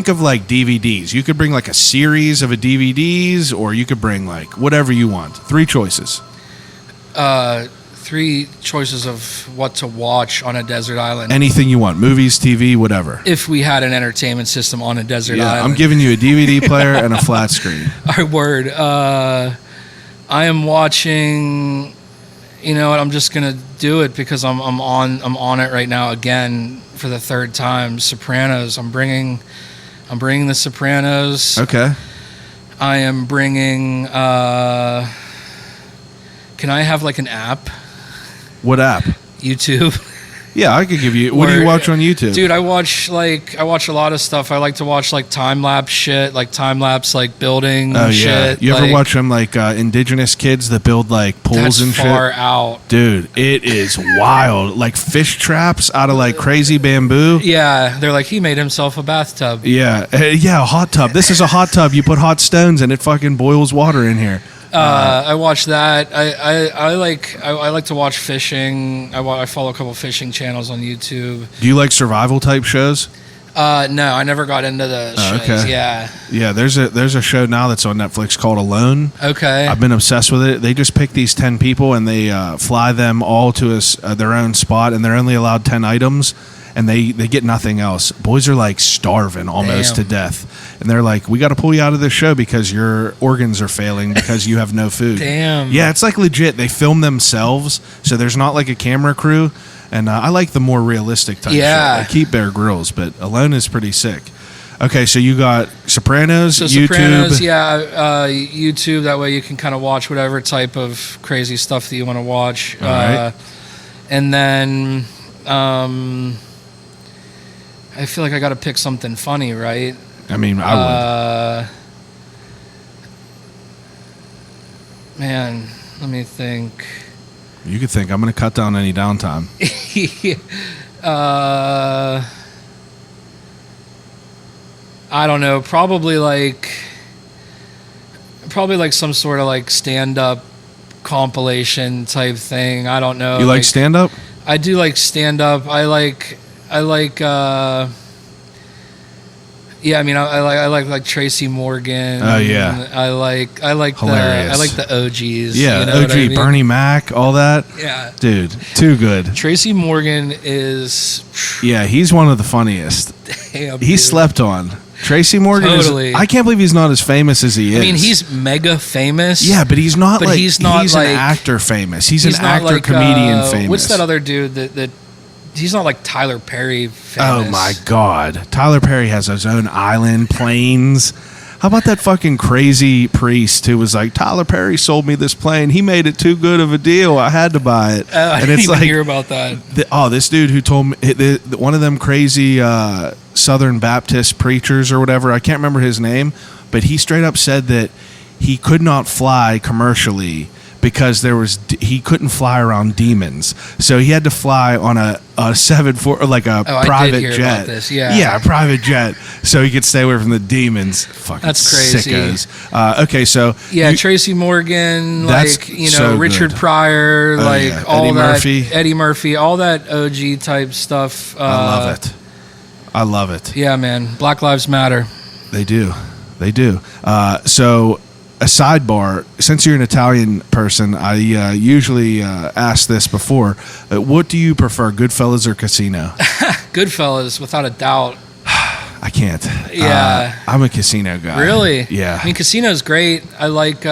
of like DVDs. You could bring like a series of DVDs, or you could bring like whatever you want. 3 choices. 3 choices of what to watch on a desert island. Anything you want. Movies, TV, whatever. If we had an entertainment system on a desert island. I'm giving you a DVD player and a flat screen. Our word. I am watching, you know what, I'm just going to do it because I'm on it right now again for the 3rd time. Sopranos. I'm bringing the Sopranos. Okay. I am bringing can I have like an app? What app? YouTube. Yeah, I could give you. What do you watch on YouTube? Dude, I watch a lot of stuff. I like to watch like time lapse shit, like time lapse like building shit. You ever watch them like indigenous kids that build like pools and shit? That's far out. Dude, it is wild. Like fish traps out of like crazy bamboo. Yeah, they're like, he made himself a bathtub. Yeah, a hot tub. This is a hot tub. You put hot stones and it fucking boils water in here. I watch that. I like to watch fishing. I follow a couple fishing channels on YouTube. Do you like survival type shows? No, I never got into the shows. Okay. Yeah. There's a show now that's on Netflix called Alone. Okay. I've been obsessed with it. They just pick these 10 people and they fly them all to their own spot, and they're only allowed 10 items. And they get nothing else. Boys are like starving almost to death. And they're like, we got to pull you out of this show because your organs are failing because you have no food. Damn. Yeah, it's like legit. They film themselves. So there's not like a camera crew. And I like the more realistic type show. I keep Bear Grylls, but Alone is pretty sick. Okay, so you got Sopranos, YouTube. Sopranos, YouTube. That way you can kind of watch whatever type of crazy stuff that you want to watch. All right. And then... I feel like I got to pick something funny, right? I mean, I would. Man, let me think. You could think. I'm going to cut down any downtime. I don't know. Probably like some sort of like stand-up compilation type thing. I don't know. You like stand-up? I do like stand-up. I like I like Tracy Morgan. Oh yeah. I like Hilarious. the OGs. Yeah, you know OG, what I mean? Bernie Mac, all that. Yeah. Dude, too good. Tracy Morgan is Yeah, he's one of the funniest. Damn, He's dude. slept on. Tracy Morgan Totally. I can't believe he's not as famous as he is. I mean, he's mega famous. Yeah, but he's not like he's not he's like an actor famous. He's he's an not actor like, comedian famous. What's that other dude that he's not like Tyler Perry famous? Oh my God. Tyler Perry has his own island, planes. How about that fucking crazy priest who was like, Tyler Perry sold me this plane. He made it too good of a deal. I had to buy it. I didn't even hear about that. This dude who told me, one of them crazy Southern Baptist preachers or whatever, I can't remember his name, but he straight up said that he could not fly commercially because he couldn't fly around demons, so he had to fly on a 747, like a private I did hear jet. about this. Yeah, a private jet, so he could stay away from the demons. Fucking that's crazy. Sickos. Okay, so Tracy Morgan, That's like so Richard good. Pryor, like yeah. all Eddie that Murphy. Eddie Murphy, all that OG type stuff. I love it. Yeah, man. Black Lives Matter. They do. So a sidebar, since you're an Italian person, I usually ask this before. What do you prefer, Goodfellas or Casino? Goodfellas, without a doubt. I can't. Yeah. I'm a Casino guy. Really? Yeah. I mean, Casino's great. I like.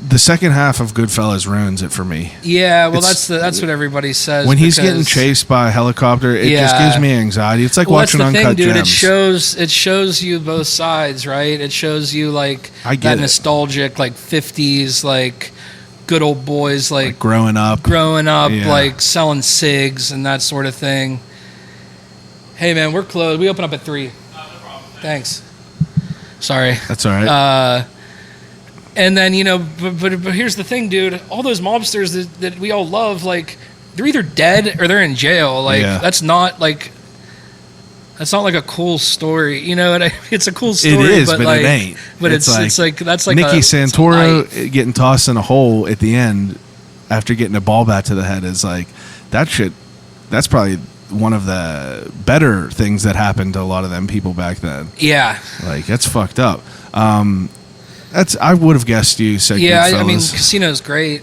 The second half of Goodfellas ruins it for me. Yeah, well, that's what everybody says. When he's getting chased by a helicopter, it just gives me anxiety. It's like watching that's the Uncut thing, dude. Gems. It shows you both sides, right? It shows you like I get that it. nostalgic, like 50s, like good old boys, like growing up, yeah. like selling cigs and that sort of thing. Hey, man, we're closed. We open up at 3. No problem. Thanks. Sorry. That's all right. And then, but here's the thing, dude. All those mobsters that we all love, like, they're either dead or they're in jail. Like, that's not like a cool story. It's a cool story. It is, but it ain't. But it's like that's like Nicky Santoro it's a life. getting tossed in a hole at the end after getting a ball bat to the head is like that shit. That's probably one of the better things that happened to a lot of them people back then. Yeah. Like that's fucked up. I would have guessed you said Goodfellas. I mean, Casino's great.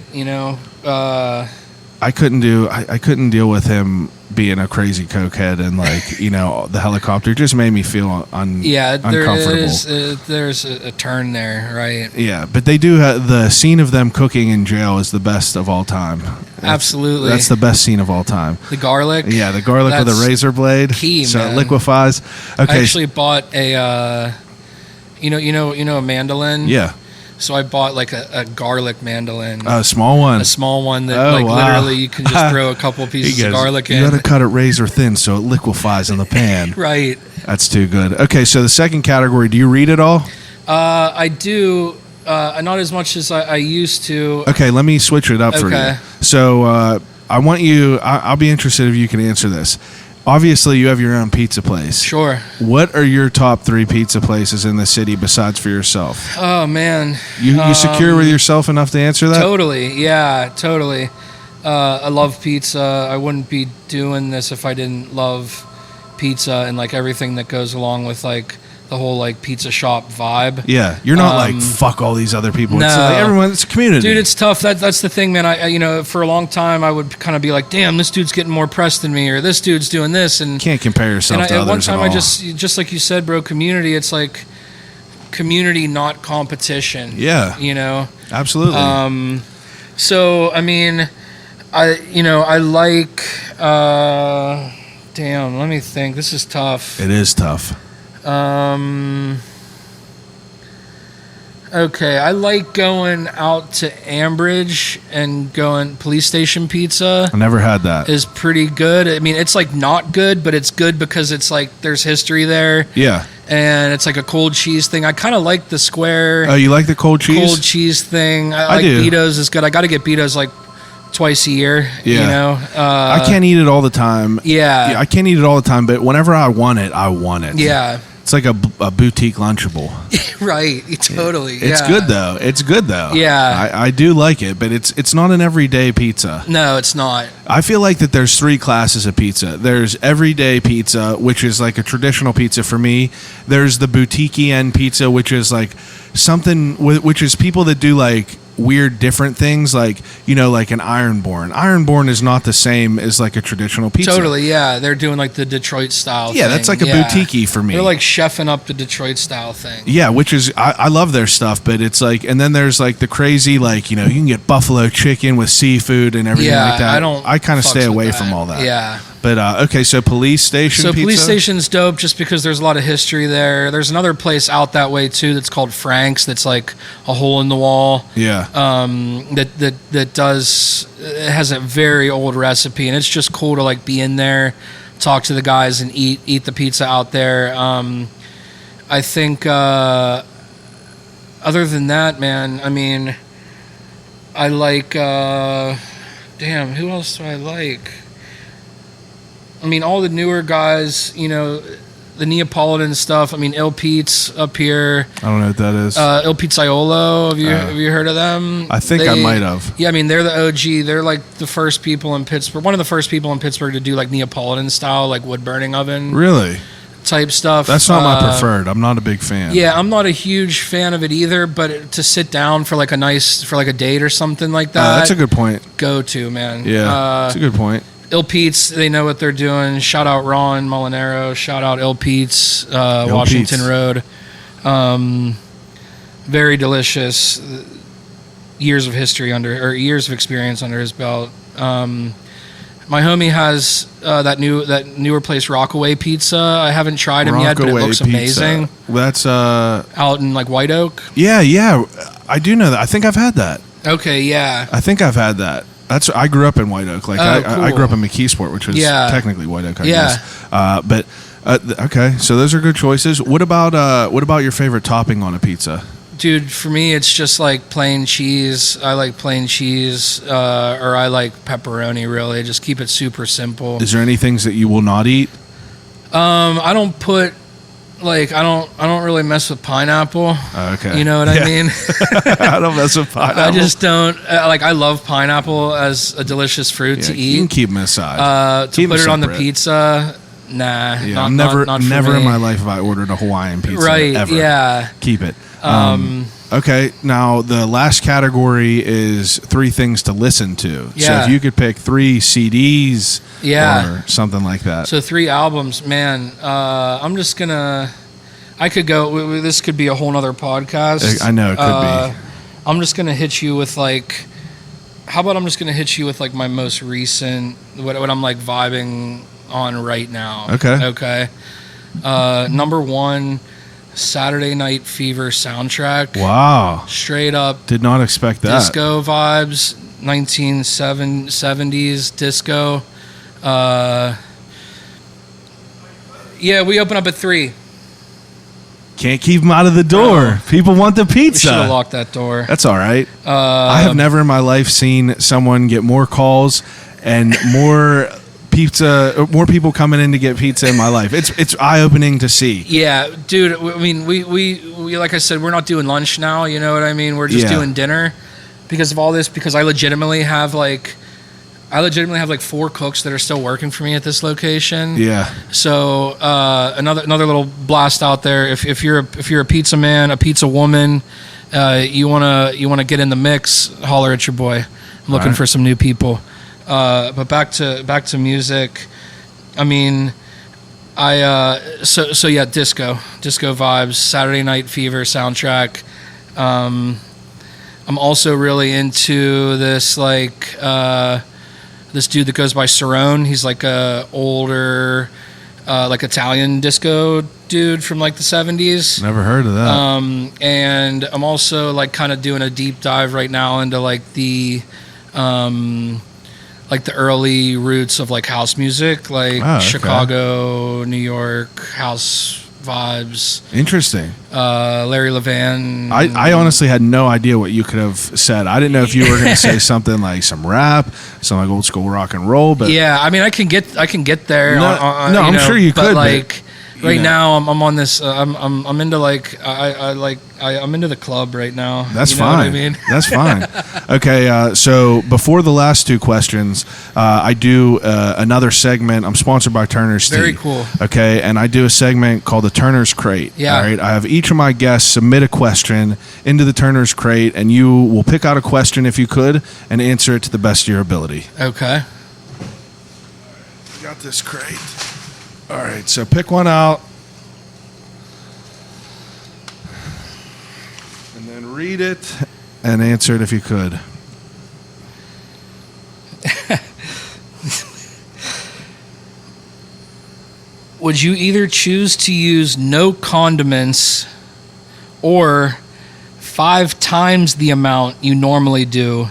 I couldn't deal with him being a crazy cokehead and the helicopter just made me feel uncomfortable. There's a turn there, right? Yeah, but they do the scene of them cooking in jail is the best of all time. Absolutely, that's the best scene of all time. The garlic, the garlic with a razor blade, key, so man. It liquefies. Okay, I actually bought a a mandolin. Yeah. So I bought like a garlic mandolin. A small one. A small one that literally you can just throw a couple pieces of garlic in. You got to cut it razor thin so it liquefies in the pan. Right. That's too good. Okay, so the second category, do you read it all? I do. Not as much as I used to. Okay, let me switch it up for you. So I want you, I'll be interested if you can answer this. Obviously, you have your own pizza place. Sure. What are your top 3 pizza places in the city besides for yourself? Oh, man. You secure with yourself enough to answer that? Totally. Yeah, totally. I love pizza. I wouldn't be doing this if I didn't love pizza and like everything that goes along with like the whole like pizza shop vibe. Yeah, you're not like fuck all these other people. No, it's like everyone. It's a community, dude. It's tough. That's the thing, man. I for a long time I would kind of be like, damn, this dude's getting more press than me, or this dude's doing this, and can't compare yourself to others. At one time, at all. I just like you said, bro, community. It's like community, not competition. Yeah, absolutely. So I mean, I like. Damn, let me think. This is tough. It is tough. Okay, I like going out to Ambridge and going Police Station Pizza. I never had that. Is pretty good. I mean, it's like not good, but it's good because it's like there's history there. Yeah. And it's like a cold cheese thing. I kind of like the square. Oh, you like the cold cheese? Cold cheese thing. I like do. Betos is good. I got to get Betos like twice a year. Yeah. I can't eat it all the time. Yeah. I can't eat it all the time, but whenever I want it, I want it. Yeah. It's like a boutique Lunchable. Right. Totally. It's good though. It's good though. Yeah. I do like it, but it's not an everyday pizza. No, it's not. I feel like that there's 3 classes of pizza. There's everyday pizza, which is like a traditional pizza for me. There's the boutique-y end pizza, which is like something which is people that do like weird different things, like like an Ironborn. Ironborn is not the same as like a traditional pizza. Totally, yeah. They're doing like the Detroit style. Yeah, thing. that's like a boutique-y for me. They're like chefing up the Detroit style thing. Yeah, which is I love their stuff, but it's like, and then there's like the crazy, like you can get buffalo chicken with seafood and everything like that. I kind of stay away from all that. Yeah. But okay, so police station. So pizza? police station's dope just because there's a lot of history there. There's another place out that way too that's called Frank's. That's like a hole in the wall. Yeah. That has a very old recipe, and it's just cool to like be in there, talk to the guys, and eat the pizza out there. I think other than that, man, I mean, I like. Damn, who else do I like? I mean, all the newer guys, the Neapolitan stuff. I mean, Il Pete's up here. I don't know what that is. Il Pizzaiolo. Have you heard of them? I think I might have. Yeah, I mean, they're the OG. They're like the first people in Pittsburgh. One of the first people in Pittsburgh to do like Neapolitan style, like wood burning oven. Really? Type stuff. That's not my preferred. I'm not a big fan. Yeah, I'm not a huge fan of it either. But to sit down for like a date or something like that. That's a good point. Go to, man. Yeah, that's a good point. Il Pete's, they know what they're doing. Shout out Ron Molinaro. Shout out Il Pete's, Washington Road. Very delicious. Years of experience under his belt. My homie has that newer place, Rockaway Pizza. I haven't tried him yet, but it looks amazing. That's out in like White Oak. Yeah, I do know that. I think I've had that. Okay, yeah. I think I've had that. I grew up in White Oak. Like cool. I grew up in McKeesport, which was technically White Oak, I guess. But okay, so those are good choices. What about your favorite topping on a pizza? Dude, for me, it's just like plain cheese. I like plain cheese, or I like pepperoni. Really, just keep it super simple. Is there any things that you will not eat? I don't put. Like I don't really mess with pineapple. Okay, you know what I mean. I don't mess with pineapple. I just don't like. I love pineapple as a delicious fruit to eat. You can keep them aside. To put it on the pizza, nah. Yeah, not never me. in my life have I ordered a Hawaiian pizza. Right? Ever. Yeah. Keep it. Okay, now the last category is 3 things to listen to. Yeah. So if you could pick 3 CDs Yeah. or something like that. So 3 albums, man. I'm just gonna. I could go. This could be a whole nother podcast. I know it could be. I'm just gonna hit you with like. How about I'm just gonna hit you with like my most recent what I'm like vibing on right now. Okay. Number 1. Saturday Night Fever soundtrack. Wow. Straight up. Did not expect that. Disco vibes. 1970s disco. Yeah, we open up at 3. Can't keep them out of the door. Bro. People want the We pizza. should have locked that door. That's all right. I have never in my life seen someone get more calls and more people coming in to get pizza in my life. It's eye-opening to see. Yeah, dude. I mean, we like I said, we're not doing lunch now. You know what I mean? We're just doing dinner because of all this. Because I legitimately have like 4 cooks that are still working for me at this location. Yeah. So another little blast out there. If you're a pizza man, a pizza woman, you wanna get in the mix, holler at your boy. I'm looking for some new people. But back to music. I mean, so yeah, disco vibes, Saturday Night Fever soundtrack. I'm also really into this like this dude that goes by Cerrone. He's like a older like Italian disco dude from like the 70s. Never heard of that. And I'm also like kind of doing a deep dive right now into like the early roots of like house music, like Chicago, New York house vibes. Interesting. Larry Levan. I honestly had no idea what you could have said. I didn't know if you were going to say something like some rap, some like old school rock and roll. But yeah, I mean, I can get there. No, I'm sure you could. Like, Right now, I'm on this. I'm into I'm into the club right now. That's you know fine. What I mean, That's fine. Okay, so before the last two questions, I do another segment. I'm sponsored by Turner's Tea. Very cool. Okay, and I do a segment called the Turner's Crate. Yeah. All right. I have each of my guests submit a question into the Turner's Crate, and you will pick out a question if you could and answer it to the best of your ability. Okay. Got this crate. All right, so pick one out. And then read it and answer it if you could. Would you either choose to use no condiments or 5 times the amount you normally do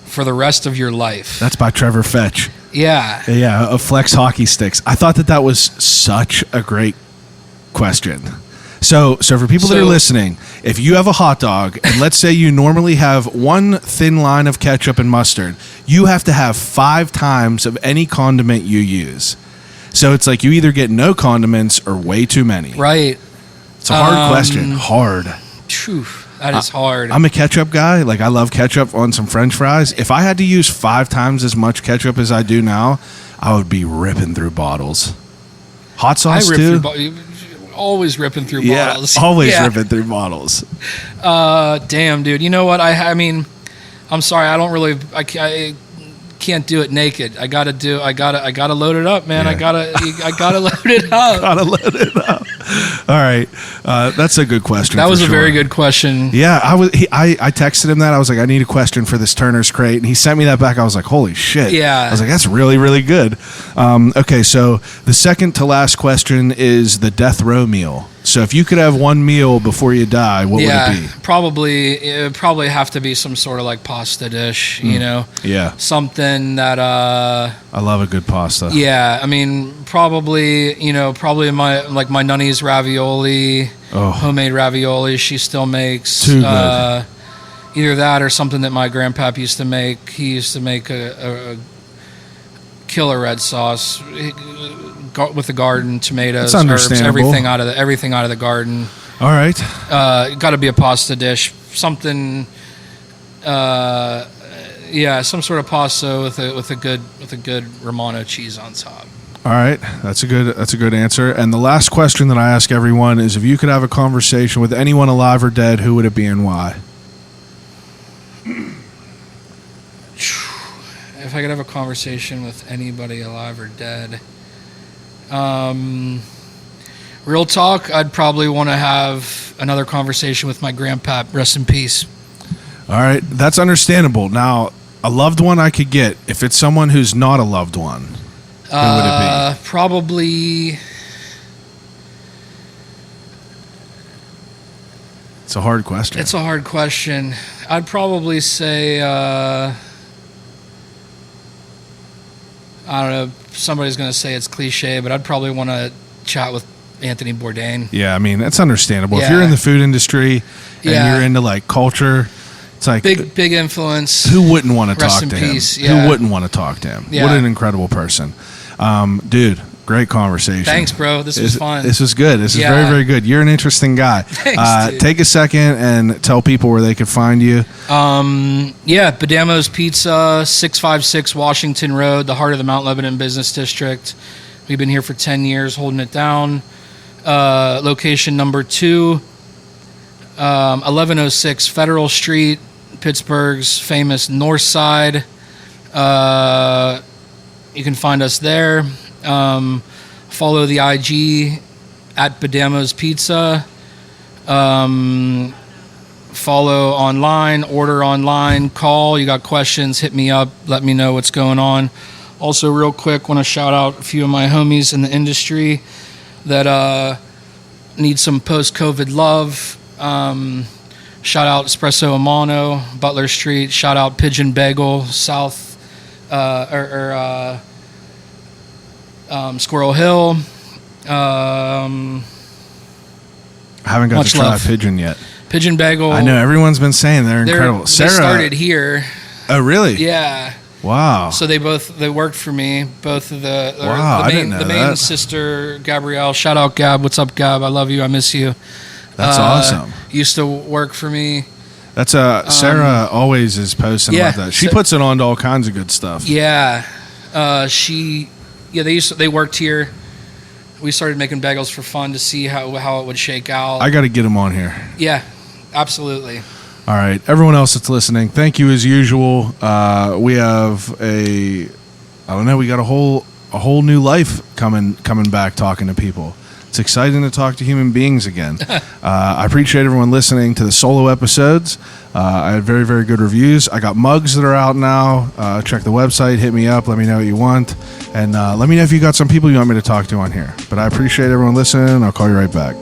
for the rest of your life? That's by Trevor Fetch. Yeah. Yeah, of Flex Hockey Sticks. I thought that was such a great question. So for people that are listening, if you have a hot dog, and let's say you normally have one thin line of ketchup and mustard, you have to have 5 times of any condiment you use. So it's like you either get no condiments or way too many. Right. It's a hard question. Hard. Phew, that is hard. I'm a ketchup guy. Like, I love ketchup on some French fries. If I had to use 5 times as much ketchup as I do now, I would be ripping through bottles. Hot sauce, too? Always ripping through bottles. Always ripping through bottles. Damn, dude. You know what? I mean, I'm sorry. I don't really. I can't do it naked. I gotta load it up, man. Yeah. I gotta load it up. Gotta load it up. All right, that's a good question. That was a sure. very good question. Yeah, I texted him that. I was like, I need a question for this Turner's Crate, and he sent me that back. I was like, holy shit. Yeah. I was like, that's really, really good. Okay, so the second to last question is the death row meal. So if you could have one meal before you die, what would it be? It would probably have to be some sort of like pasta dish, you know? Yeah. Something that I love a good pasta. Yeah, I mean, probably my Nunny's ravioli, homemade ravioli she still makes. Too good. Either that or something that my grandpap used to make. He used to make a killer red sauce with the garden, tomatoes, herbs, everything out of the garden. All right. Got to be a pasta dish, something. Some sort of pasta with a good Romano cheese on top. All right, that's a good answer. And the last question that I ask everyone is: if you could have a conversation with anyone alive or dead, who would it be and why? If I could have a conversation with anybody alive or dead, real talk, I'd probably want to have another conversation with my grandpap. Rest in peace. All right, that's understandable. Now, a loved one I could get. If it's someone who's not a loved one, who would it be? Probably. It's a hard question. It's a hard question. I'd probably say, I don't know, somebody's going to say it's cliche, but I'd probably want to chat with Anthony Bourdain. Yeah, I mean, that's understandable. Yeah. If you're in the food industry and you're into like culture, it's like big influence. Who wouldn't want to Rest talk in to peace. him? Yeah. Who wouldn't want to talk to him? Yeah. What an incredible person. Dude, great conversation. Thanks, bro. This was fun. This was good. This is very, very good. You're an interesting guy. Thanks, dude. Take a second and tell people where they could find you. Badamo's Pizza, 656 Washington Road, the heart of the Mount Lebanon Business District. We've been here for 10 years holding it down. Location number 2, 1106 Federal Street, Pittsburgh's famous North Side. You can find us there. Follow the IG at Badamo's Pizza. Follow online, order online, call. You got questions, hit me up, let me know what's going on. Also, real quick, want to shout out a few of my homies in the industry that need some post-COVID love. Shout out Espresso Amano, Butler Street. Shout out Pigeon Bagel, South Squirrel Hill. I haven't got to try love. Pigeon yet. Pigeon Bagel. I know everyone's been saying they're incredible. They Sarah started here. Oh, really? Yeah. Wow. So they worked for me. Both of Wow, I didn't know the main that. sister, Gabrielle. Shout out, Gab. What's up, Gab? I love you. I miss you. That's awesome. Used to work for me. That's Sarah always is posting about that. She puts it on to all kinds of good stuff. Yeah. They worked here. We started making bagels for fun to see how it would shake out. I got to get them on here. Yeah, absolutely. All right, everyone else that's listening, thank you as usual. We have we got a whole new life coming back talking to people. It's exciting to talk to human beings again. I appreciate everyone listening to the solo episodes. I had very, very good reviews. I got mugs that are out now. Check the website, hit me up, let me know what you want, and let me know if you got some people you want me to talk to on here. But I appreciate everyone listening. I'll call you right back.